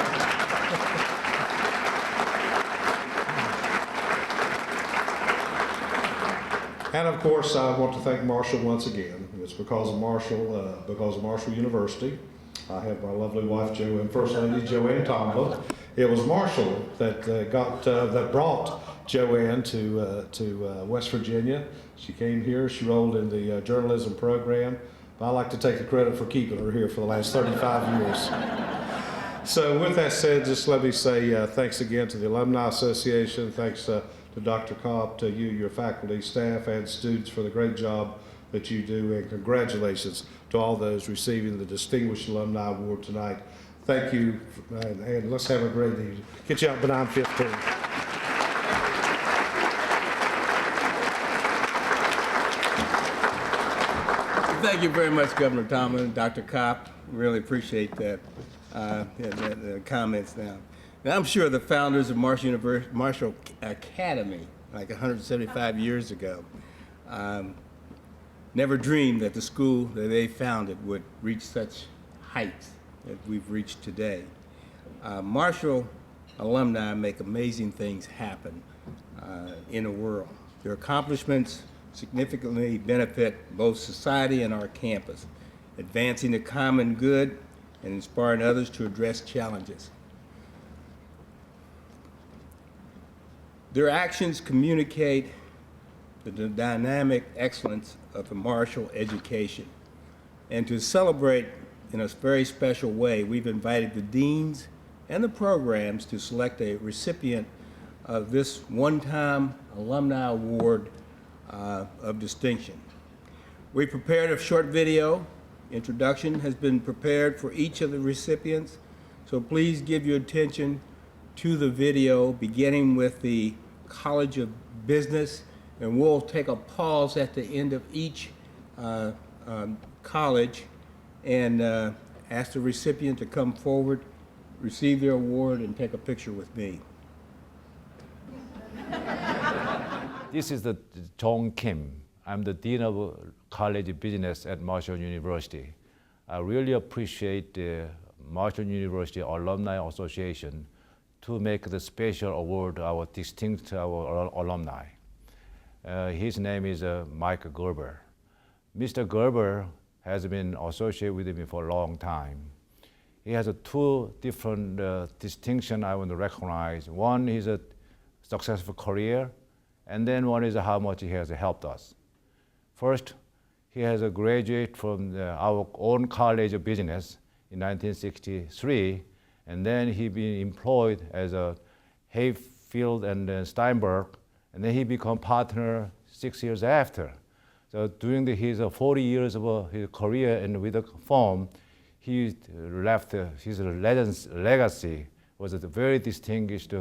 And of course, I want to thank Marshall once again. It's because of Marshall University. I have my lovely wife, First Lady Joanne Tomlin. It was Marshall that that brought Joanne to West Virginia. She came here. She enrolled in the journalism program. But I like to take the credit for keeping her here for the last 35 years. So with that said, just let me say thanks again to the Alumni Association. Thanks to Dr. Kopp, to you, your faculty, staff, and students for the great job that you do, and congratulations to all those receiving the Distinguished Alumni Award tonight. Thank you, and let's have a great evening. Get you out by 9:15. Thank you very much, Governor Tomlin, Dr. Kopp. Really appreciate that, the comments now. Now, I'm sure the founders of Marshall Academy, like 175 years ago, never dreamed that the school that they founded would reach such heights that we've reached today. Marshall alumni make amazing things happen in the world. Their accomplishments significantly benefit both society and our campus, advancing the common good and inspiring others to address challenges. Their actions communicate the dynamic excellence of a Marshall education. And to celebrate in a very special way, we've invited the deans and the programs to select a recipient of this one-time alumni award of distinction. We prepared a short video Introduction has been prepared for each of the recipients, so please give your attention to the video, beginning with the College of Business, and we'll take a pause at the end of each college and ask the recipient to come forward, receive their award, and take a picture with me. This is the Jong Kim. I'm the Dean of College of Business at Marshall University. I really appreciate the Marshall University Alumni Association to make the special award our distinct alumni. His name is Mike Gerber. Mr. Gerber has been associated with me for a long time. He has two different distinctions I want to recognize. One is a successful career, and then one is how much he has helped us. First, he has a graduate from our own College of Business in 1963, and then he been employed as a Hayfield and Steinberg, and then he became partner 6 years after. So during his 40 years of his career and with the firm, he left his legacy was a very distinguished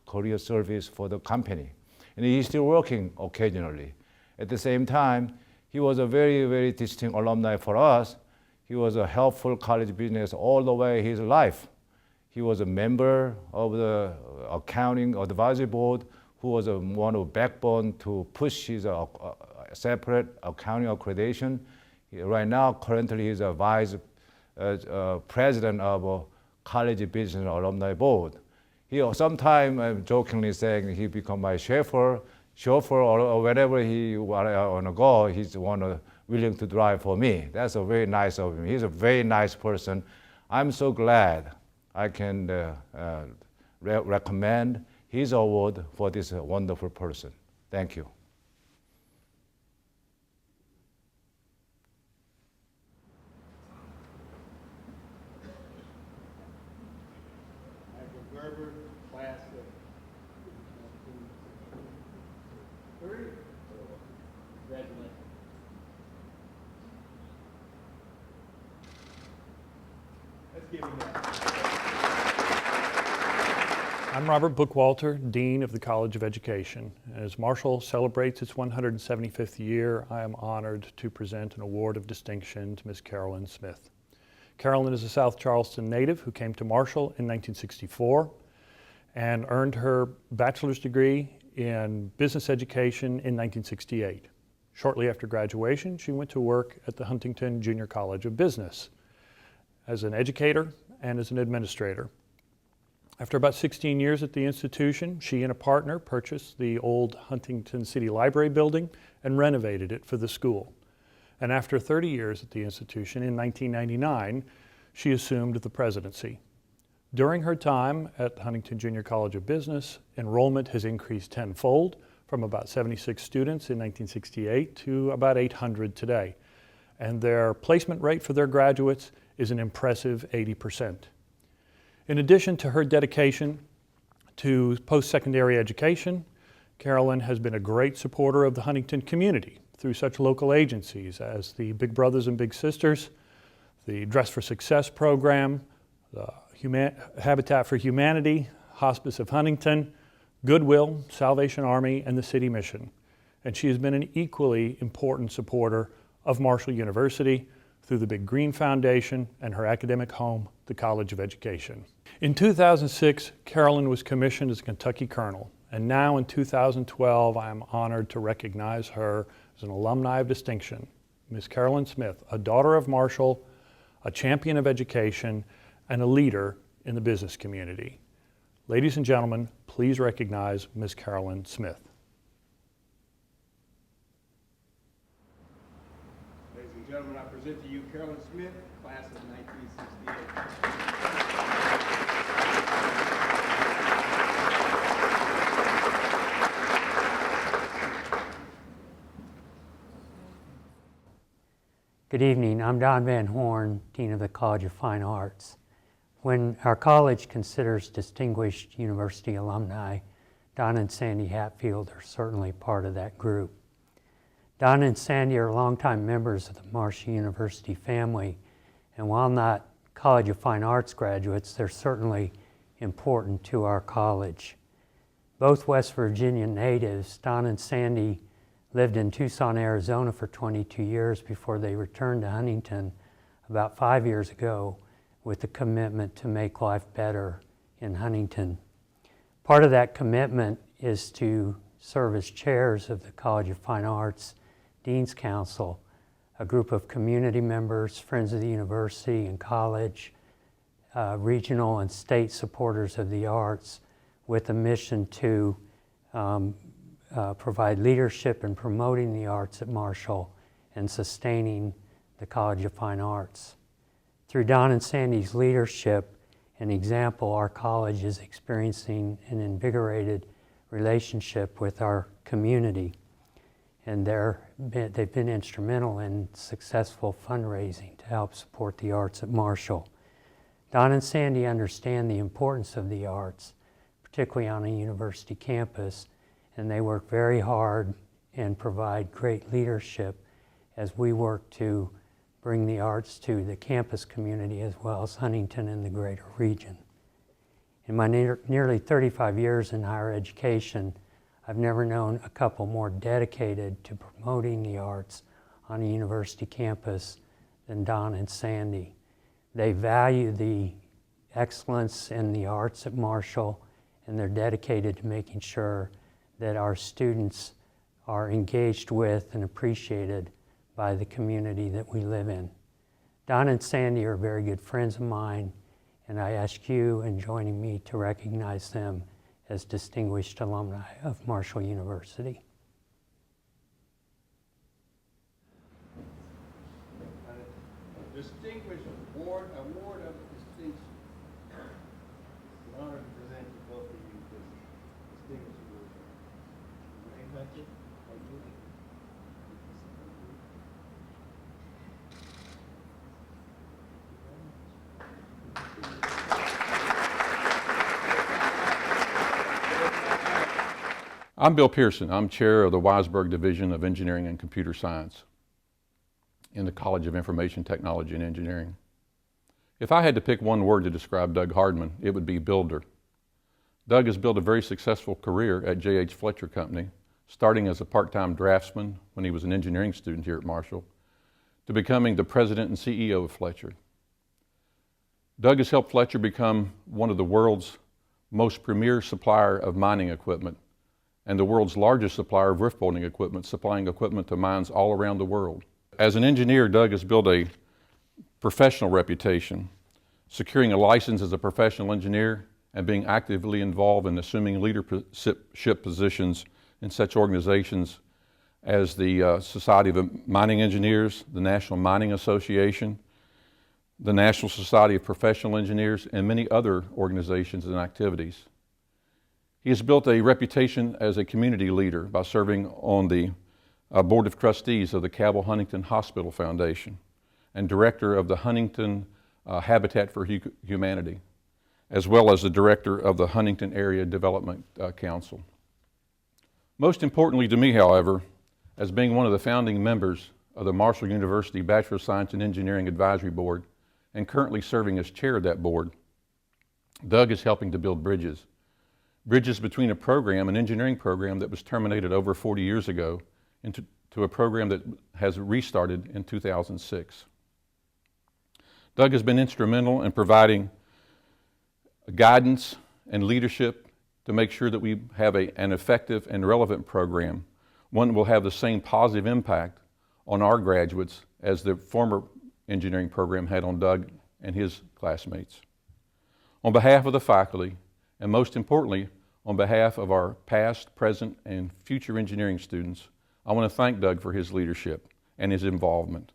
career service for the company. And he's still working occasionally. At the same time, he was a very, very distinct alumni for us. He was a helpful college business all the way his life. He was a member of the accounting advisory board who was one of the backbone to push his separate accounting accreditation. Right now, currently, he's a vice president of College Business Alumni Board. He sometimes jokingly saying he become my chauffeur or wherever he want to go, he's willing to drive for me. That's a very nice of him. He's a very nice person. I'm so glad I can recommend his award for this wonderful person. Thank you. Michael Gerber, class of 3. Congratulations. Let's give him that. I'm Robert Bookwalter, Dean of the College of Education. As Marshall celebrates its 175th year, I am honored to present an award of distinction to Ms. Carolyn Smith. Carolyn is a South Charleston native who came to Marshall in 1964 and earned her bachelor's degree in business education in 1968. Shortly after graduation, she went to work at the Huntington Junior College of Business as an educator and as an administrator. After about 16 years at the institution, she and a partner purchased the old Huntington City Library building and renovated it for the school. And after 30 years at the institution, in 1999, she assumed the presidency. During her time at Huntington Junior College of Business, enrollment has increased tenfold from about 76 students in 1968 to about 800 today. And their placement rate for their graduates is an impressive 80%. In addition to her dedication to post-secondary education, Carolyn has been a great supporter of the Huntington community through such local agencies as the Big Brothers and Big Sisters, the Dress for Success program, the Habitat for Humanity, Hospice of Huntington, Goodwill, Salvation Army, and the City Mission. And she has been an equally important supporter of Marshall University through the Big Green Foundation and her academic home, the College of Education. In 2006, Carolyn was commissioned as a Kentucky Colonel, and now in 2012, I am honored to recognize her as an alumni of distinction, Ms. Carolyn Smith, a daughter of Marshall, a champion of education, and a leader in the business community. Ladies and gentlemen, please recognize Ms. Carolyn Smith. Ladies and gentlemen, I present to you Carolyn Smith, class of 1968. Good evening. I'm Don Van Horn, Dean of the College of Fine Arts. When our college considers distinguished university alumni, Don and Sandy Hatfield are certainly part of that group. Don and Sandy are longtime members of the Marshall University family, and while not College of Fine Arts graduates, they're certainly important to our college. Both West Virginia natives, Don and Sandy lived in Tucson, Arizona for 22 years before they returned to Huntington about 5 years ago with the commitment to make life better in Huntington. Part of that commitment is to serve as chairs of the College of Fine Arts Dean's Council, a group of community members, friends of the university and college, regional and state supporters of the arts, with a mission to provide leadership in promoting the arts at Marshall and sustaining the College of Fine Arts. Through Don and Sandy's leadership and example, our college is experiencing an invigorated relationship with our community, and they've been instrumental in successful fundraising to help support the arts at Marshall. Don and Sandy understand the importance of the arts, particularly on a university campus, and they work very hard and provide great leadership as we work to bring the arts to the campus community as well as Huntington and the greater region. In my nearly 35 years in higher education, I've never known a couple more dedicated to promoting the arts on a university campus than Don and Sandy. They value the excellence in the arts at Marshall, and they're dedicated to making sure that our students are engaged with and appreciated by the community that we live in. Don and Sandy are very good friends of mine, and I ask you in joining me to recognize them as distinguished alumni of Marshall University. Distinguished award of distinction. It's an honor to present to both of you this distinguished award. Ray Hutchins, thank you. I'm Bill Pearson. I'm chair of the Weisberg Division of Engineering and Computer Science in the College of Information Technology and Engineering. If I had to pick one word to describe Doug Hardman, it would be builder. Doug has built a very successful career at J.H. Fletcher Company, starting as a part-time draftsman when he was an engineering student here at Marshall, to becoming the president and CEO of Fletcher. Doug has helped Fletcher become one of the world's most premier supplier of mining equipment and the world's largest supplier of rift bolting equipment, supplying equipment to mines all around the world. As an engineer, Doug has built a professional reputation, securing a license as a professional engineer and being actively involved in assuming leadership positions in such organizations as the Society of Mining Engineers, the National Mining Association, the National Society of Professional Engineers, and many other organizations and activities. He has built a reputation as a community leader by serving on the Board of Trustees of the Cabell Huntington Hospital Foundation and director of the Huntington Habitat for Humanity, as well as the director of the Huntington Area Development Council. Most importantly to me, however, as being one of the founding members of the Marshall University Bachelor of Science in Engineering Advisory Board and currently serving as chair of that board, Doug is helping to build bridges. Bridges between an engineering program that was terminated over 40 years ago into a program that has restarted in 2006. Doug has been instrumental in providing guidance and leadership to make sure that we have an effective and relevant program, one that will have the same positive impact on our graduates as the former engineering program had on Doug and his classmates. On behalf of the faculty, and most importantly, on behalf of our past, present, and future engineering students, I want to thank Doug for his leadership and his involvement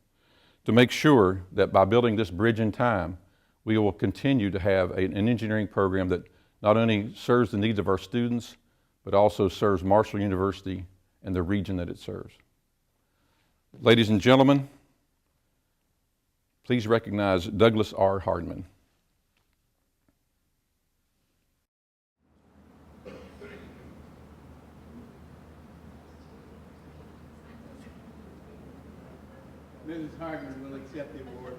to make sure that by building this bridge in time, we will continue to have an engineering program that not only serves the needs of our students, but also serves Marshall University and the region that it serves. Ladies and gentlemen, please recognize Douglas R. Hardman. Mrs. Hardman will accept the award.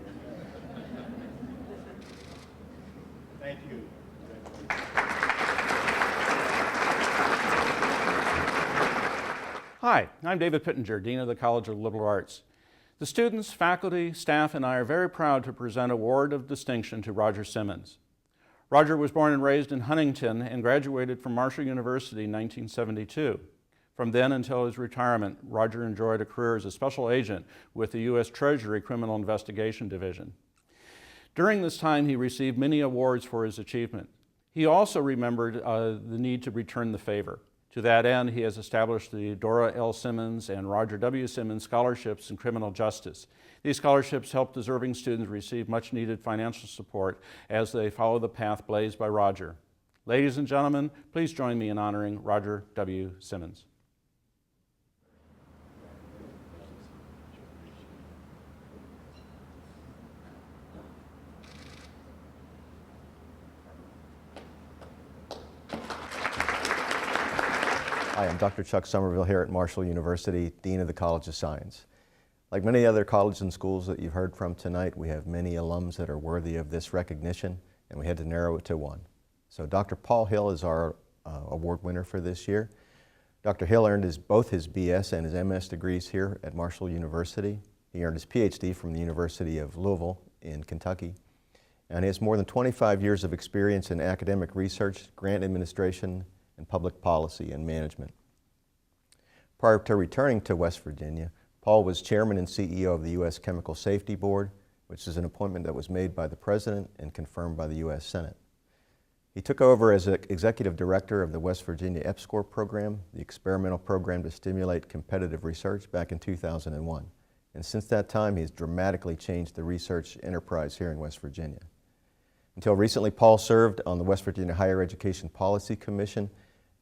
Thank you. Hi, I'm David Pittenger, Dean of the College of Liberal Arts. The students, faculty, staff, and I are very proud to present an award of distinction to Roger Simmons. Roger was born and raised in Huntington and graduated from Marshall University in 1972. From then until his retirement, Roger enjoyed a career as a special agent with the U.S. Treasury Criminal Investigation Division. During this time, he received many awards for his achievement. He also remembered the need to return the favor. To that end, he has established the Dora L. Simmons and Roger W. Simmons Scholarships in Criminal Justice. These scholarships help deserving students receive much-needed financial support as they follow the path blazed by Roger. Ladies and gentlemen, please join me in honoring Roger W. Simmons. Hi, I'm Dr. Chuck Somerville here at Marshall University, Dean of the College of Science. Like many other colleges and schools that you've heard from tonight, we have many alums that are worthy of this recognition, and we had to narrow it to one. So Dr. Paul Hill is our award winner for this year. Dr. Hill earned both his BS and his MS degrees here at Marshall University. He earned his PhD from the University of Louisville in Kentucky. And he has more than 25 years of experience in academic research, grant administration, and public policy and management. Prior to returning to West Virginia, Paul was chairman and CEO of the U.S. Chemical Safety Board, which is an appointment that was made by the President and confirmed by the U.S. Senate. He took over as executive director of the West Virginia EPSCoR program, the experimental program to stimulate competitive research, back in 2001. And since that time, he's dramatically changed the research enterprise here in West Virginia. Until recently, Paul served on the West Virginia Higher Education Policy Commission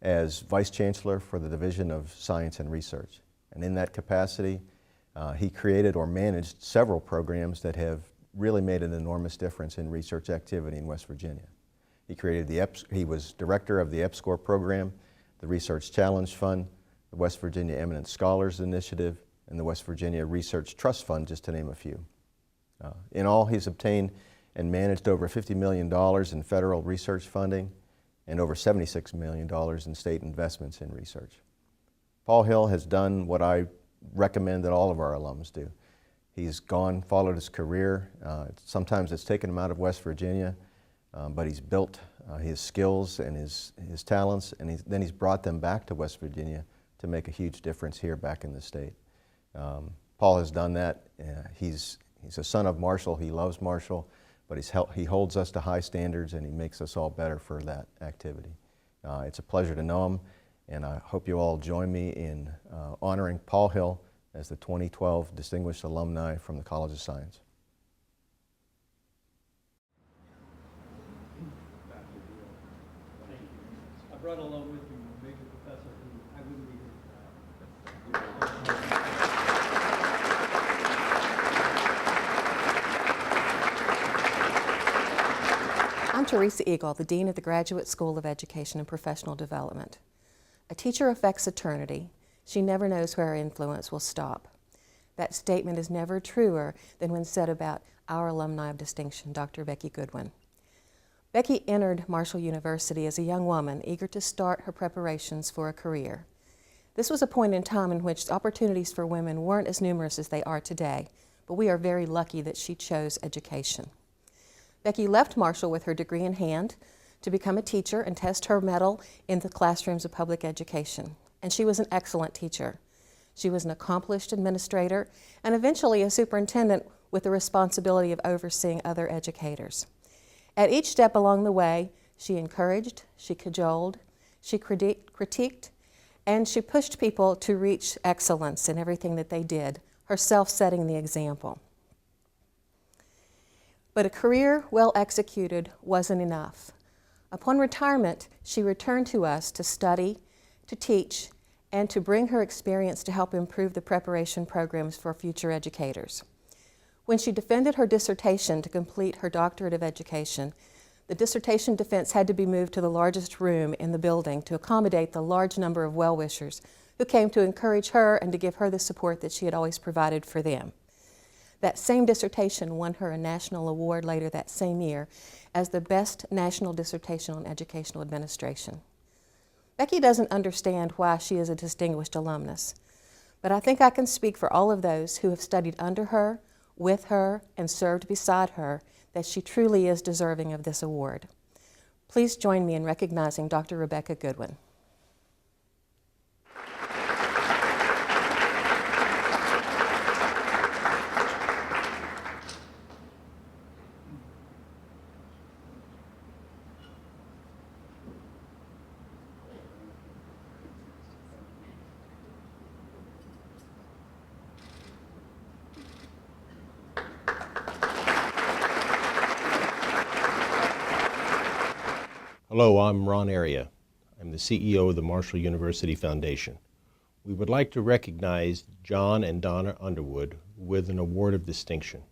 as Vice Chancellor for the Division of Science and Research. And in that capacity, he created or managed several programs that have really made an enormous difference in research activity in West Virginia. He was director of the EPSCoR program, the Research Challenge Fund, the West Virginia Eminent Scholars Initiative, and the West Virginia Research Trust Fund, just to name a few. In all, he's obtained and managed over $50 million in federal research funding and over $76 million in state investments in research. Paul Hill has done what I recommend that all of our alums do. He's followed his career. Sometimes it's taken him out of West Virginia, but he's built his skills and his talents, and then he's brought them back to West Virginia to make a huge difference here back in the state. Paul has done that. He's a son of Marshall. He loves Marshall. But he holds us to high standards, and he makes us all better for that activity. It's a pleasure to know him, and I hope you all join me in honoring Paul Hill as the 2012 Distinguished Alumni from the College of Science. I brought along with me a major professor who I wouldn't be I'm Teresa Eagle, the Dean of the Graduate School of Education and Professional Development. A teacher affects eternity. She never knows where her influence will stop. That statement is never truer than when said about our alumni of distinction, Dr. Becky Goodwin. Becky entered Marshall University as a young woman eager to start her preparations for a career. This was a point in time in which opportunities for women weren't as numerous as they are today, but we are very lucky that she chose education. Becky left Marshall with her degree in hand to become a teacher and test her mettle in the classrooms of public education. And she was an excellent teacher. She was an accomplished administrator and eventually a superintendent with the responsibility of overseeing other educators. At each step along the way, she encouraged, she cajoled, she critiqued, and she pushed people to reach excellence in everything that they did, herself setting the example. But a career well executed wasn't enough. Upon retirement, she returned to us to study, to teach, and to bring her experience to help improve the preparation programs for future educators. When she defended her dissertation to complete her doctorate of education, the dissertation defense had to be moved to the largest room in the building to accommodate the large number of well-wishers who came to encourage her and to give her the support that she had always provided for them. That same dissertation won her a national award later that same year as the best national dissertation on educational administration. Becky doesn't understand why she is a distinguished alumnus, but I think I can speak for all of those who have studied under her, with her, and served beside her, that she truly is deserving of this award. Please join me in recognizing Dr. Rebecca Goodwin. Hello, I'm Ron Aria. I'm the CEO of the Marshall University Foundation. We would like to recognize John and Donna Underwood with an award of distinction.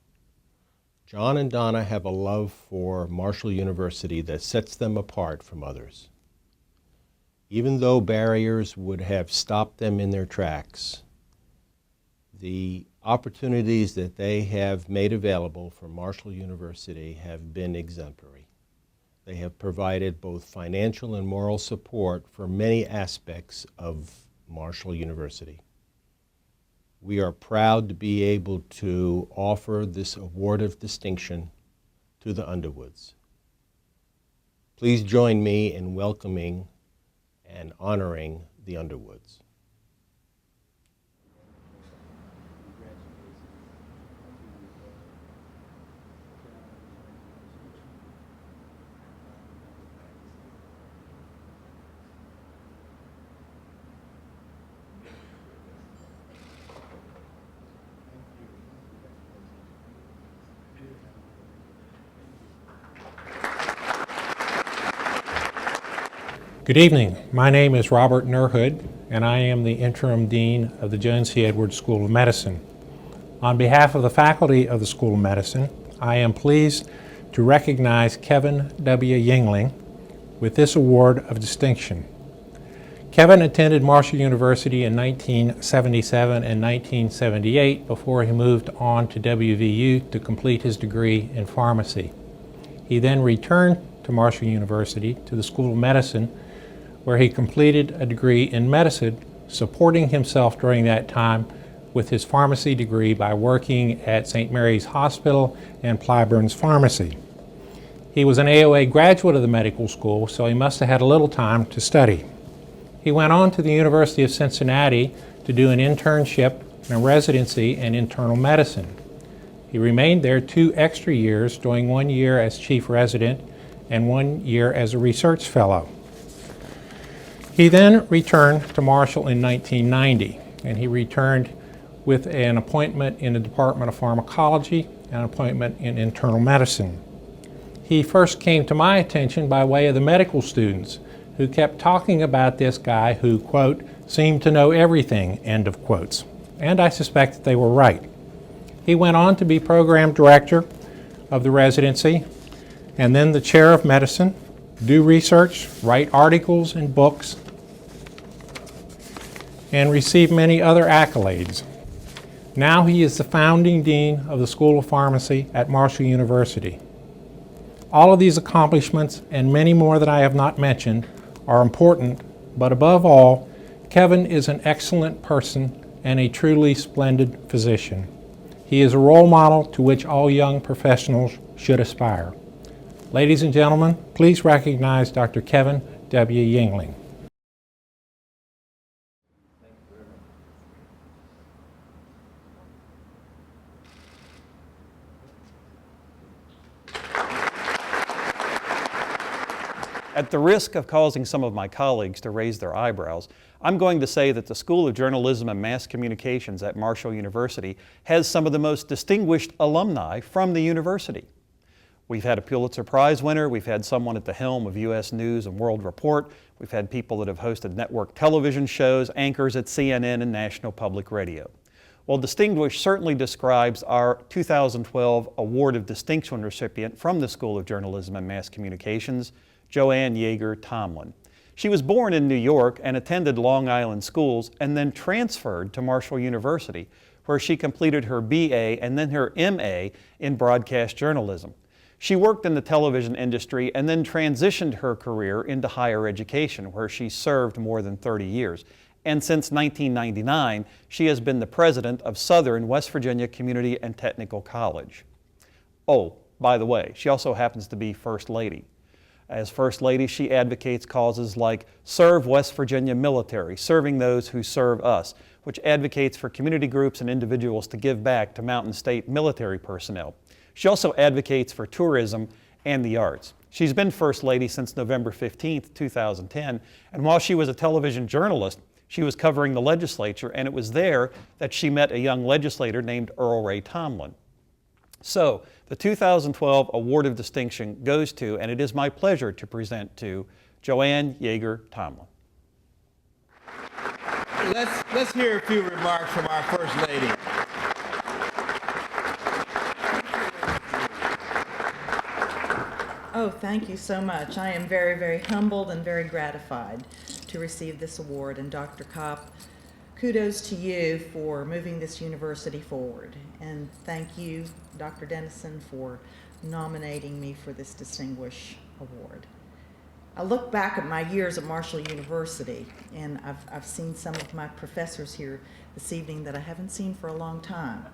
John and Donna have a love for Marshall University that sets them apart from others. Even though barriers would have stopped them in their tracks, the opportunities that they have made available for Marshall University have been exemplary. They have provided both financial and moral support for many aspects of Marshall University. We are proud to be able to offer this award of distinction to the Underwoods. Please join me in welcoming and honoring the Underwoods. Good evening. My name is Robert Nerhood, and I am the Interim Dean of the Joan C. Edwards School of Medicine. On behalf of the faculty of the School of Medicine, I am pleased to recognize Kevin W. Yingling with this award of distinction. Kevin attended Marshall University in 1977 and 1978 before he moved on to WVU to complete his degree in pharmacy. He then returned to Marshall University to the School of Medicine, where he completed a degree in medicine, supporting himself during that time with his pharmacy degree by working at St. Mary's Hospital and Plyburns Pharmacy. He was an AOA graduate of the medical school, so he must have had a little time to study. He went on to the University of Cincinnati to do an internship and a residency in internal medicine. He remained there 2 extra years, doing 1 year as chief resident and 1 year as a research fellow. He then returned to Marshall in 1990, and he returned with an appointment in the Department of Pharmacology and an appointment in internal medicine. He first came to my attention by way of the medical students who kept talking about this guy who, quote, seemed to know everything, end of quotes. And I suspect that they were right. He went on to be program director of the residency and then the chair of medicine, do research, write articles and books, and receive many other accolades. Now he is the founding dean of the School of Pharmacy at Marshall University. All of these accomplishments and many more that I have not mentioned are important, but above all, Kevin is an excellent person and a truly splendid physician. He is a role model to which all young professionals should aspire. Ladies and gentlemen, please recognize Dr. Kevin W. Yingling. At the risk of causing some of my colleagues to raise their eyebrows, I'm going to say that the School of Journalism and Mass Communications at Marshall University has some of the most distinguished alumni from the university. We've had a Pulitzer Prize winner, we've had someone at the helm of U.S. News and World Report, we've had people that have hosted network television shows, anchors at CNN and National Public Radio. Well, distinguished certainly describes our 2012 Award of Distinction recipient from the School of Journalism and Mass Communications, Joanne Yeager Tomlin. She was born in New York and attended Long Island schools and then transferred to Marshall University, where she completed her BA and then her MA in broadcast journalism. She worked in the television industry and then transitioned her career into higher education, where she served more than 30 years. And since 1999, she has been the president of Southern West Virginia Community and Technical College. Oh, by the way, she also happens to be First Lady. As First Lady, she advocates causes like Serve West Virginia Military, serving those who serve us, which advocates for community groups and individuals to give back to Mountain State military personnel. She also advocates for tourism and the arts. She's been First Lady since November 15, 2010, and while she was a television journalist, she was covering the legislature, and it was there that she met a young legislator named Earl Ray Tomblin. So, the 2012 Award of Distinction goes to, and it is my pleasure to present to, Joanne Yeager Tomblin. Let's hear a few remarks from our First Lady. Oh, thank you so much. I am very, very humbled and very gratified to receive this award. And Dr. Kopp, kudos to you for moving this university forward. And thank you, Dr. Dennison, for nominating me for this distinguished award. I look back at my years at Marshall University, and I've seen some of my professors here this evening that I haven't seen for a long time.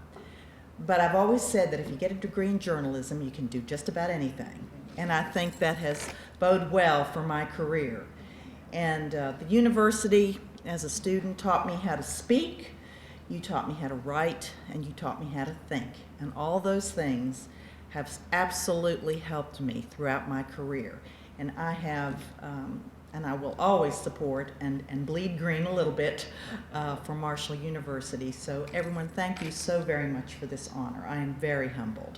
But I've always said that if you get a degree in journalism, you can do just about anything. And I think that has boded well for my career. And the university, as a student, taught me how to speak, you taught me how to write, and you taught me how to think. And all those things have absolutely helped me throughout my career. And I have, and I will always support and bleed green a little bit for Marshall University. So everyone, thank you so very much for this honor. I am very humbled.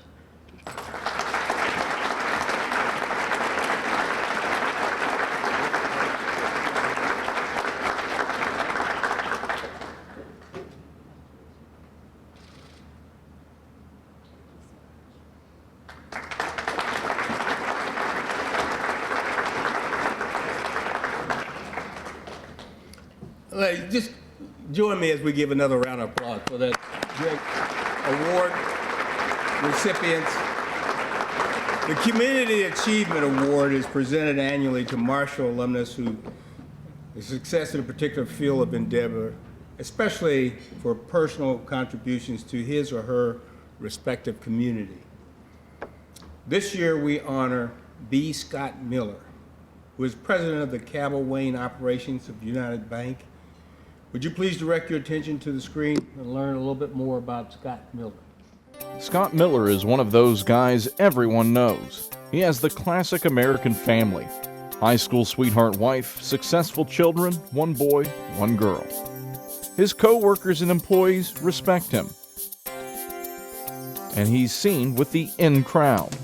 Just join me as we give another round of applause for that great award recipients. The Community Achievement Award is presented annually to Marshall alumnus who is success in a particular field of endeavor, especially for personal contributions to his or her respective community. This year we honor B. Scott Miller, who is president of the Cabell Wayne operations of United Bank. Would you please direct your attention to the screen and learn a little bit more about Scott Miller? Scott Miller is one of those guys everyone knows. He has the classic American family. High school sweetheart wife, successful children, one boy, one girl. His co-workers and employees respect him. And he's seen with the in crowd.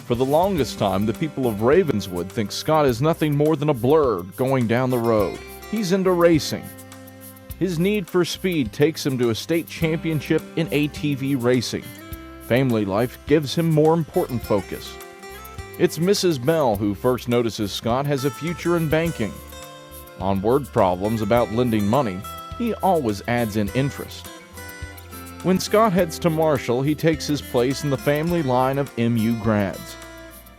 For the longest time, the people of Ravenswood think Scott is nothing more than a blur going down the road. He's into racing. His need for speed takes him to a state championship in ATV racing. Family life gives him more important focus. It's Mrs. Bell who first notices Scott has a future in banking. On word problems about lending money, he always adds in interest. When Scott heads to Marshall, he takes his place in the family line of MU grads.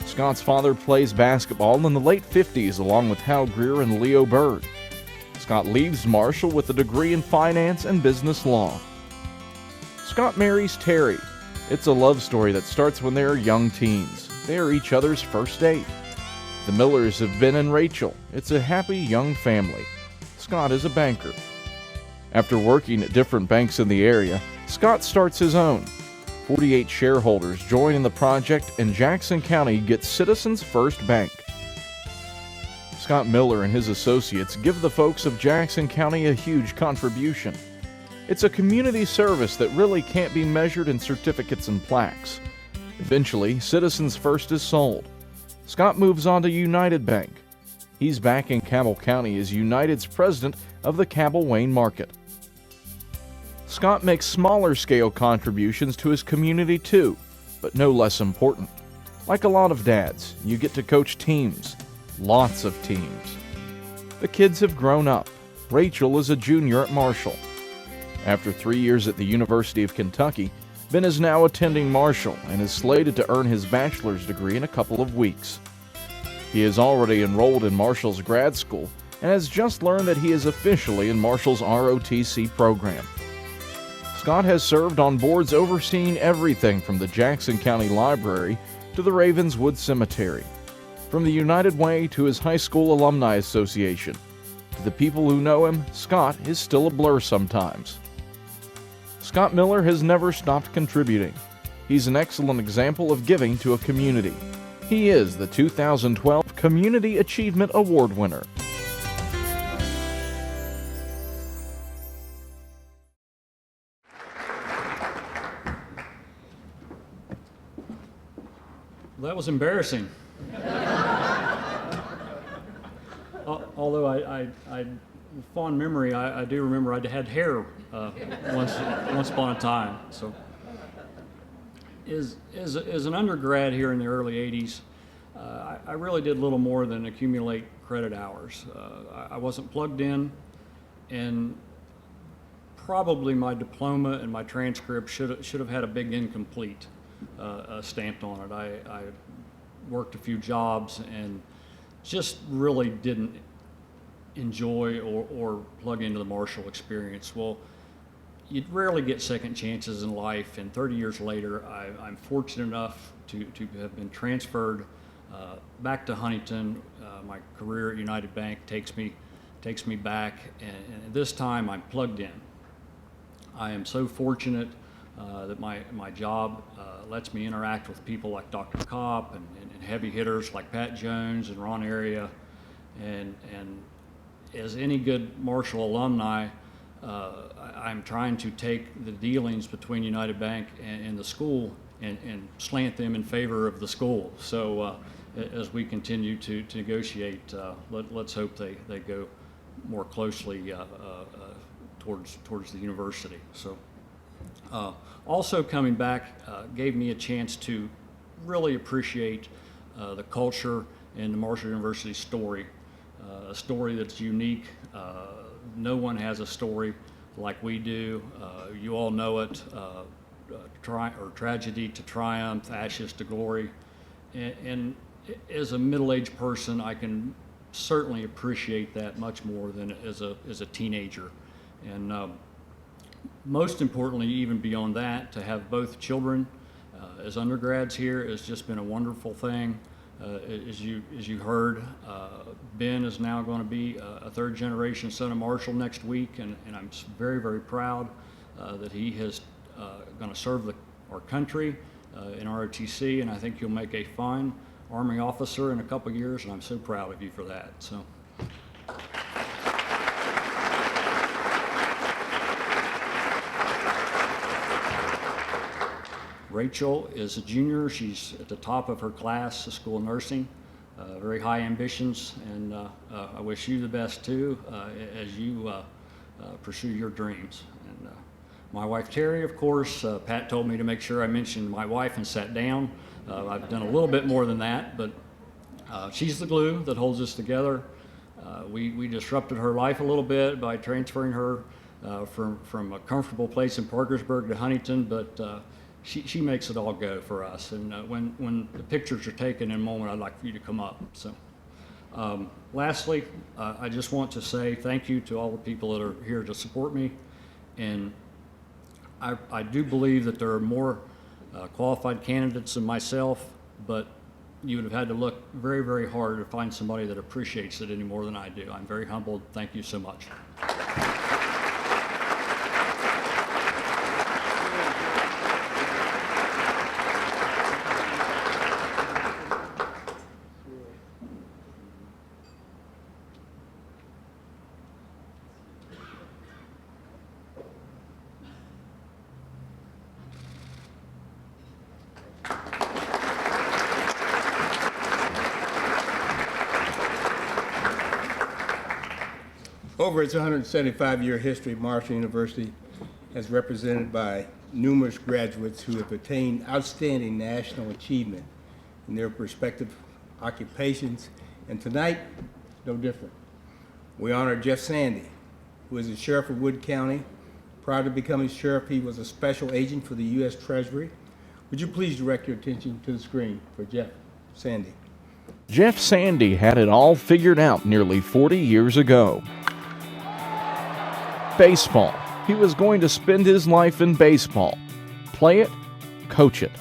Scott's father plays basketball in the late 50s along with Hal Greer and Leo Bird. Scott leaves Marshall with a degree in finance and business law. Scott marries Terry. It's a love story that starts when they are young teens. They are each other's first date. The Millers have Ben and Rachel. It's a happy young family. Scott is a banker. After working at different banks in the area, Scott starts his own. 48 shareholders join in the project, and Jackson County gets Citizens First Bank. Scott Miller and his associates give the folks of Jackson County a huge contribution. It's a community service that really can't be measured in certificates and plaques. Eventually, Citizens First is sold. Scott moves on to United Bank. He's back in Cabell County as United's president of the Cabell Wayne market. Scott makes smaller scale contributions to his community too. but no less important. Like a lot of dads, you get to coach teams, lots of teams. The kids have grown up. Rachel is a junior at Marshall. After 3 years at the University of Kentucky, Ben is now attending Marshall and is slated to earn his bachelor's degree in a couple of weeks. He is already enrolled in Marshall's grad school and has just learned that he is officially in Marshall's ROTC program. Scott has served on boards overseeing everything from the Jackson County Library to the Ravenswood Cemetery, from the United Way to his high school alumni association. To the people who know him, Scott is still a blur sometimes. Scott Miller has never stopped contributing. He's an excellent example of giving to a community. He is the 2012 Community Achievement Award winner. That was embarrassing. Although I fond memory, I do remember I had hair once upon a time. So, as an undergrad here in the early '80s, I really did little more than accumulate credit hours. I wasn't plugged in, and probably my diploma and my transcript should have had a big incomplete stamped on it. I worked a few jobs and just really didn't enjoy or plug into the Marshall experience. Well, you rarely get second chances in life, and 30 years later, I'm fortunate enough to have been transferred back to Huntington. My career at United Bank takes me back, and this time I'm plugged in. I am so fortunate that my job lets me interact with people like Dr. Kopp and heavy hitters like Pat Jones and Ron Area, and as any good Marshall alumni, I'm trying to take the dealings between United Bank and the school and slant them in favor of the school. So as we continue to negotiate, let's hope they go more closely towards the university. So also coming back gave me a chance to really appreciate the culture and the Marshall University story. A story that's unique. No one has a story like we do. You all know it. Tragedy to triumph, ashes to glory. And as a middle-aged person, I can certainly appreciate that much more than as a teenager. And most importantly, even beyond that, to have both children as undergrads here has just been a wonderful thing. As you heard, Ben is now going to be a third generation son of Marshall next week, and I'm very, very proud that he is going to serve our country in ROTC, and I think you'll make a fine Army officer in a couple years, and I'm so proud of you for that. So. Rachel is a junior. She's at the top of her class, the School of Nursing. Very high ambitions, and I wish you the best too as you pursue your dreams. And my wife Terry, of course, Pat told me to make sure I mentioned my wife and sat down. I've done a little bit more than that, but she's the glue that holds us together. We disrupted her life a little bit by transferring her from a comfortable place in Parkersburg to Huntington, but she makes it all go for us. And when the pictures are taken in a moment, I'd like for you to come up. So, lastly, I just want to say thank you to all the people that are here to support me. And I do believe that there are more qualified candidates than myself, but you would have had to look very, very hard to find somebody that appreciates it any more than I do. I'm very humbled. Thank you so much. Over its 175-year history, Marshall University as represented by numerous graduates who have attained outstanding national achievement in their respective occupations, and tonight, no different. We honor Jeff Sandy, who is the Sheriff of Wood County. Prior to becoming sheriff, he was a special agent for the U.S. Treasury. Would you please direct your attention to the screen for Jeff Sandy? Jeff Sandy had it all figured out nearly 40 years ago. Baseball. He was going to spend his life in baseball. Play it, coach it.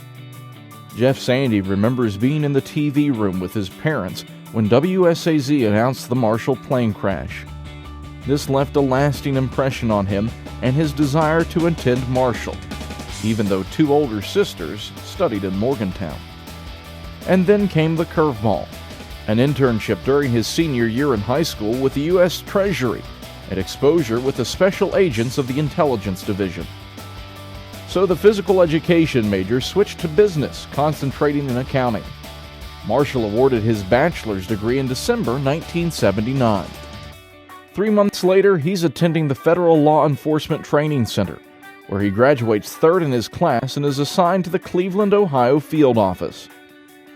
Jeff Sandy remembers being in the TV room with his parents when WSAZ announced the Marshall plane crash. This left a lasting impression on him and his desire to attend Marshall, even though two older sisters studied in Morgantown. And then came the curveball, an internship during his senior year in high school with the U.S. Treasury, and exposure with the special agents of the Intelligence Division. So the physical education major switched to business, concentrating in accounting. Marshall awarded his bachelor's degree in December 1979. 3 months later, he's attending the Federal Law Enforcement Training Center, where he graduates third in his class and is assigned to the Cleveland, Ohio field office.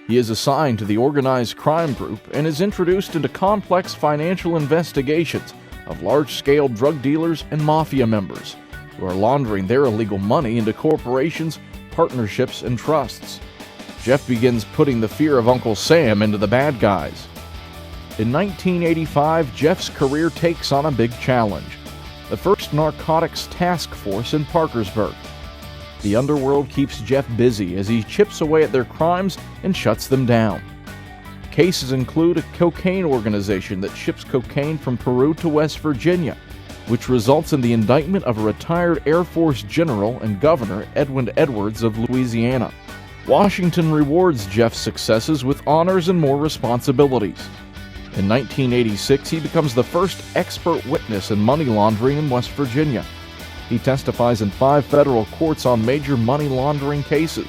He is assigned to the organized crime group and is introduced into complex financial investigations of large-scale drug dealers and mafia members who are laundering their illegal money into corporations, partnerships, and trusts. Jeff begins putting the fear of Uncle Sam into the bad guys. In 1985, Jeff's career takes on a big challenge: the first narcotics task force in Parkersburg. The underworld keeps Jeff busy as he chips away at their crimes and shuts them down. Cases include a cocaine organization that ships cocaine from Peru to West Virginia, which results in the indictment of a retired Air Force general and governor, Edwin Edwards of Louisiana. Washington rewards Jeff's successes with honors and more responsibilities. In 1986, he becomes the first expert witness in money laundering in West Virginia. He testifies in 5 federal courts on major money laundering cases.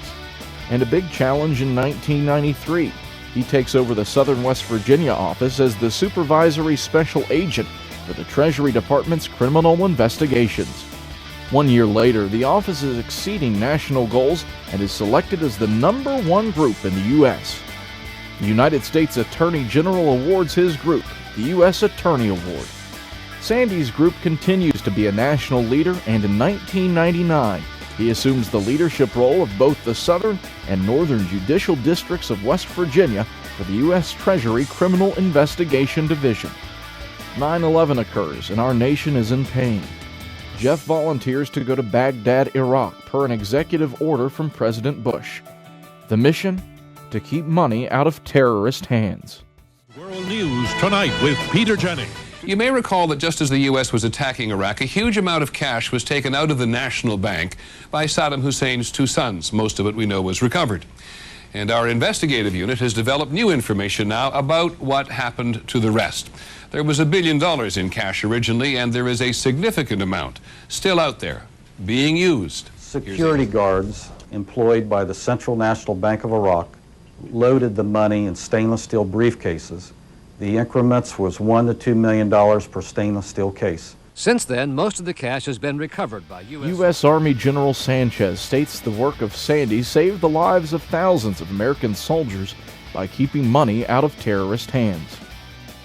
And a big challenge in 1993. He takes over the Southern West Virginia office as the supervisory special agent for the Treasury Department's criminal investigations. 1 year later, the office is exceeding national goals and is selected as the #1 group in the U.S. The United States Attorney General awards his group the U.S. Attorney Award. Sandy's group continues to be a national leader, and in 1999, he assumes the leadership role of both the Southern and Northern Judicial Districts of West Virginia for the U.S. Treasury Criminal Investigation Division. 9/11 occurs, and our nation is in pain. Jeff volunteers to go to Baghdad, Iraq, per an executive order from President Bush. The mission? To keep money out of terrorist hands. World News Tonight with Peter Jennings. You may recall that just as the U.S. was attacking Iraq, a huge amount of cash was taken out of the National Bank by Saddam Hussein's 2 sons. Most of it, we know, was recovered. And our investigative unit has developed new information now about what happened to the rest. There was $1 billion in cash originally, and there is a significant amount still out there being used. Security guards employed by the Central National Bank of Iraq loaded the money in stainless steel briefcases. The increments was $1 to $2 million per stainless steel case. Since then, most of the cash has been recovered by U.S. Army General Sanchez states the work of Sandy saved the lives of thousands of American soldiers by keeping money out of terrorist hands.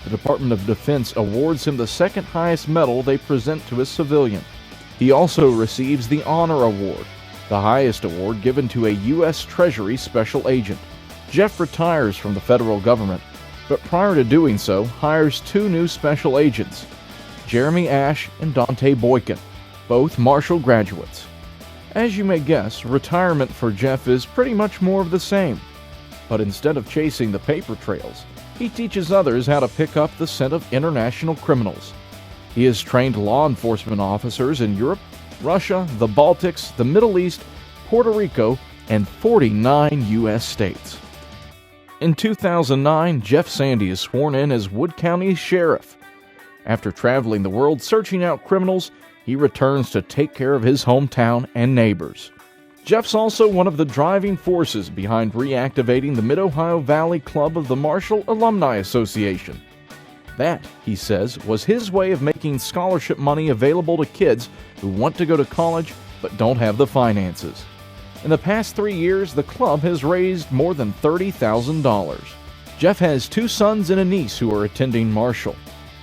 The Department of Defense awards him the second highest medal they present to a civilian. He also receives the Honor Award, the highest award given to a U.S. Treasury special agent. Jeff retires from the federal government, but prior to doing so, hires 2 new special agents, Jeremy Ash and Dante Boykin, both Marshall graduates. As you may guess, retirement for Jeff is pretty much more of the same. But instead of chasing the paper trails, he teaches others how to pick up the scent of international criminals. He has trained law enforcement officers in Europe, Russia, the Baltics, the Middle East, Puerto Rico, and 49 U.S. states. In 2009, Jeff Sandy is sworn in as Wood County Sheriff. After traveling the world searching out criminals, he returns to take care of his hometown and neighbors. Jeff's also one of the driving forces behind reactivating the Mid-Ohio Valley Club of the Marshall Alumni Association. That, he says, was his way of making scholarship money available to kids who want to go to college but don't have the finances. In the past 3 years, the club has raised more than $30,000. Jeff has 2 sons and a niece who are attending Marshall.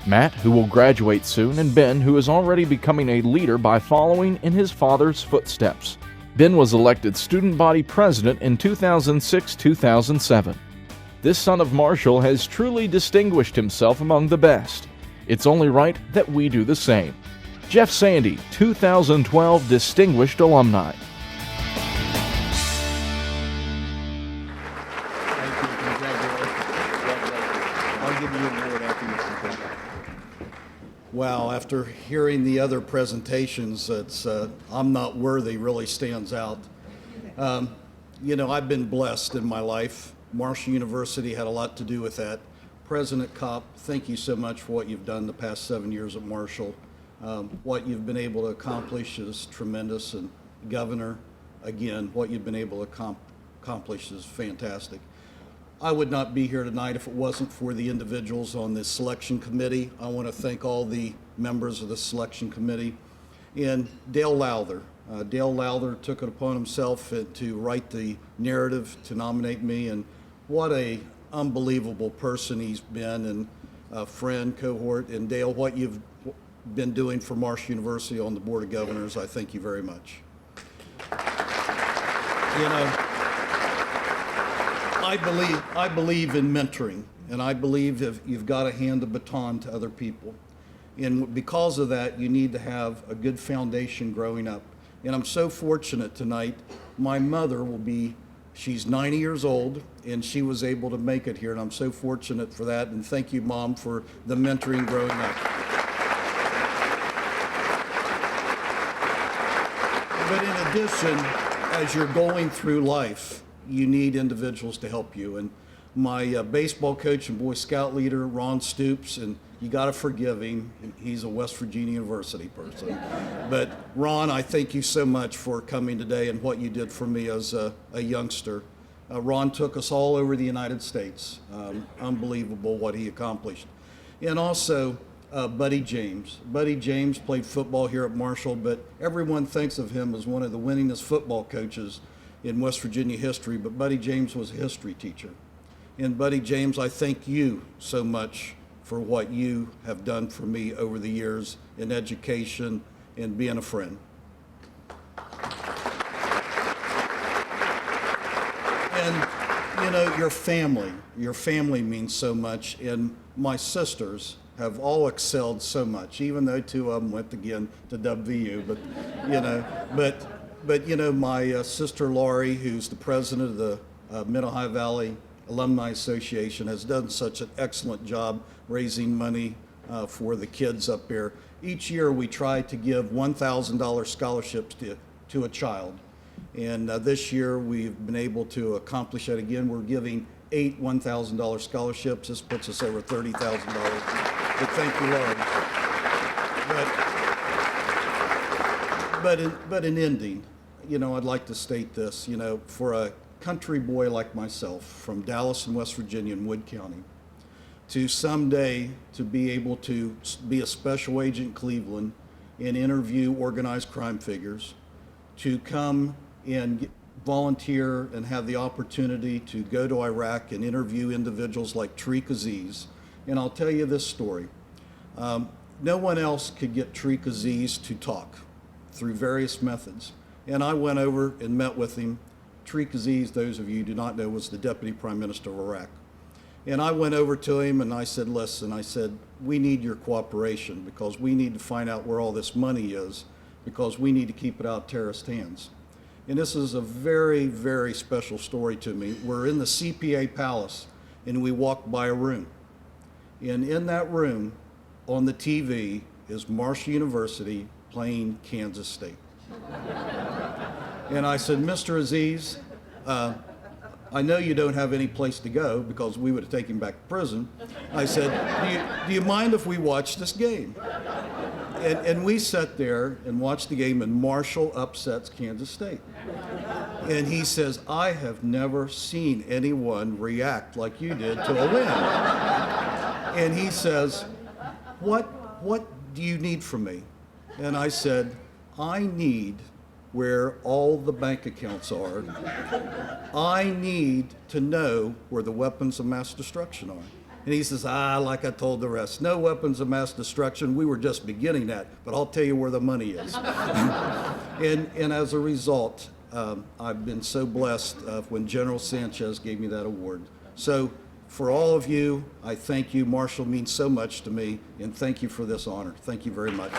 Matt, who will graduate soon, and Ben, who is already becoming a leader by following in his father's footsteps. Ben was elected student body president in 2006-2007. This son of Marshall has truly distinguished himself among the best. It's only right that we do the same. Jeff Sandy, 2012 Distinguished Alumni. Wow, after hearing the other presentations, it's I'm not worthy really stands out. You know, I've been blessed in my life. Marshall University had a lot to do with that. President Kopp, thank you so much for what you've done the past 7 years at Marshall. What you've been able to accomplish is tremendous, and Governor, again, what you've been able to accomplish is fantastic. I would not be here tonight if it wasn't for the individuals on the selection committee. I want to thank all the members of the selection committee. And Dale Lowther. Dale Lowther took it upon himself to write the narrative to nominate me, and what a unbelievable person he's been, and a friend, cohort. And Dale, what you've been doing for Marshall University on the Board of Governors, I thank you very much. You know, I believe in mentoring, and I believe if you've got to hand the baton to other people. And because of that, you need to have a good foundation growing up. And I'm so fortunate tonight. My mother she's 90 years old, and she was able to make it here, and I'm so fortunate for that. And thank you, Mom, for the mentoring growing up. But in addition, as you're going through life, you need individuals to help you. And my baseball coach and Boy Scout leader, Ron Stoops, and you got to forgive him. He's a West Virginia University person. But Ron, I thank you so much for coming today and what you did for me as a youngster. Ron took us all over the United States. Unbelievable what he accomplished. And also Buddy James. Buddy James played football here at Marshall, but everyone thinks of him as one of the winningest football coaches in West Virginia history, but Buddy James was a history teacher. And Buddy James, I thank you so much for what you have done for me over the years in education and being a friend. And you know, your family means so much, and my sisters have all excelled so much, even though 2 of them went again to WVU, but you know, my sister Laurie, who's the president of the Mid-Ohio Valley Alumni Association, has done such an excellent job raising money for the kids up there. Each year we try to give $1,000 scholarships to a child. And this year we've been able to accomplish that again. We're giving 8 $1,000 scholarships. This puts us over $30,000. But thank you, Laurie. But in ending, you know, I'd like to state this, you know, for a country boy like myself from Dallas and West Virginia in Wood County, to someday to be able to be a special agent in Cleveland and interview organized crime figures, to come and volunteer and have the opportunity to go to Iraq and interview individuals like Tariq Aziz. And I'll tell you this story. No one else could get Tariq Aziz to talk through various methods. And I went over and met with him. Tariq Aziz, those of you who do not know, was the Deputy Prime Minister of Iraq. And I went over to him and I said, listen, I said, we need your cooperation because we need to find out where all this money is, because we need to keep it out of terrorist hands. And this is a very, very special story to me. We're in the CPA Palace and we walked by a room. And in that room, on the TV, is Marshall University playing Kansas State. And I said, Mr. Aziz, I know you don't have any place to go because we would have taken him back to prison. I said, do you mind if we watch this game? And we sat there and watched the game, and Marshall upsets Kansas State. And he says, I have never seen anyone react like you did to a win. And he says, what do you need from me? And I said, I need where all the bank accounts are. I need to know where the weapons of mass destruction are. And he says, like I told the rest, no weapons of mass destruction. We were just beginning that, but I'll tell you where the money is. and as a result, I've been so blessed when General Sanchez gave me that award. So for all of you, I thank you. Marshall means so much to me, and thank you for this honor. Thank you very much.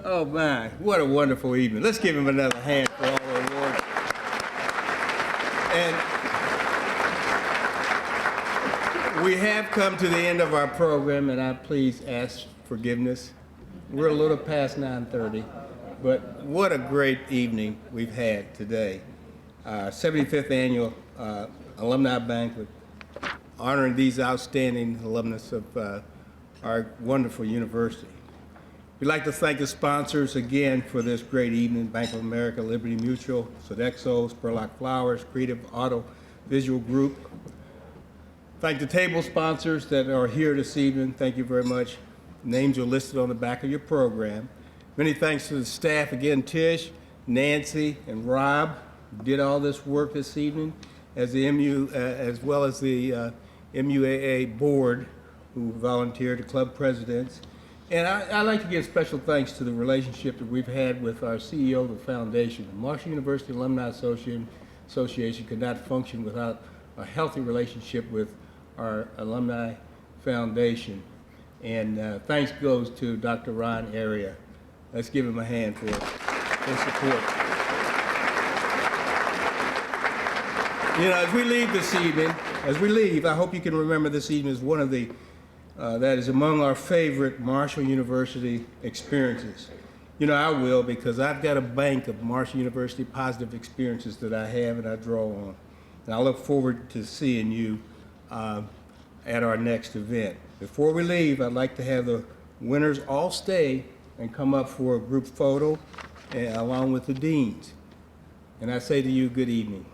Oh my, what a wonderful evening. Let's give him another hand for all the awards. And we have come to the end of our program, and I please ask forgiveness. We're a little past 9:30, but what a great evening we've had today. 75th Annual Alumni Banquet, honoring these outstanding alumnus of our wonderful university. We'd like to thank the sponsors again for this great evening: Bank of America, Liberty Mutual, Sodexo, Spurlock Flowers, Creative Auto Visual Group. Thank the table sponsors that are here this evening. Thank you very much. Names are listed on the back of your program. Many thanks to the staff again, Tish, Nancy, and Rob, who did all this work this evening, as well as the MUAA board, who volunteered, the club presidents. And I'd like to give special thanks to the relationship that we've had with our CEO of the foundation. The Marshall University Alumni Association could not function without a healthy relationship with our alumni foundation. And thanks goes to Dr. Ron Area. Let's give him a hand for his support. You know, as we leave this evening, I hope you can remember this evening as one of the that is among our favorite Marshall University experiences. You know, I will, because I've got a bank of Marshall University positive experiences that I have and I draw on. And I look forward to seeing you at our next event. Before we leave, I'd like to have the winners all stay and come up for a group photo along with the deans. And I say to you, good evening.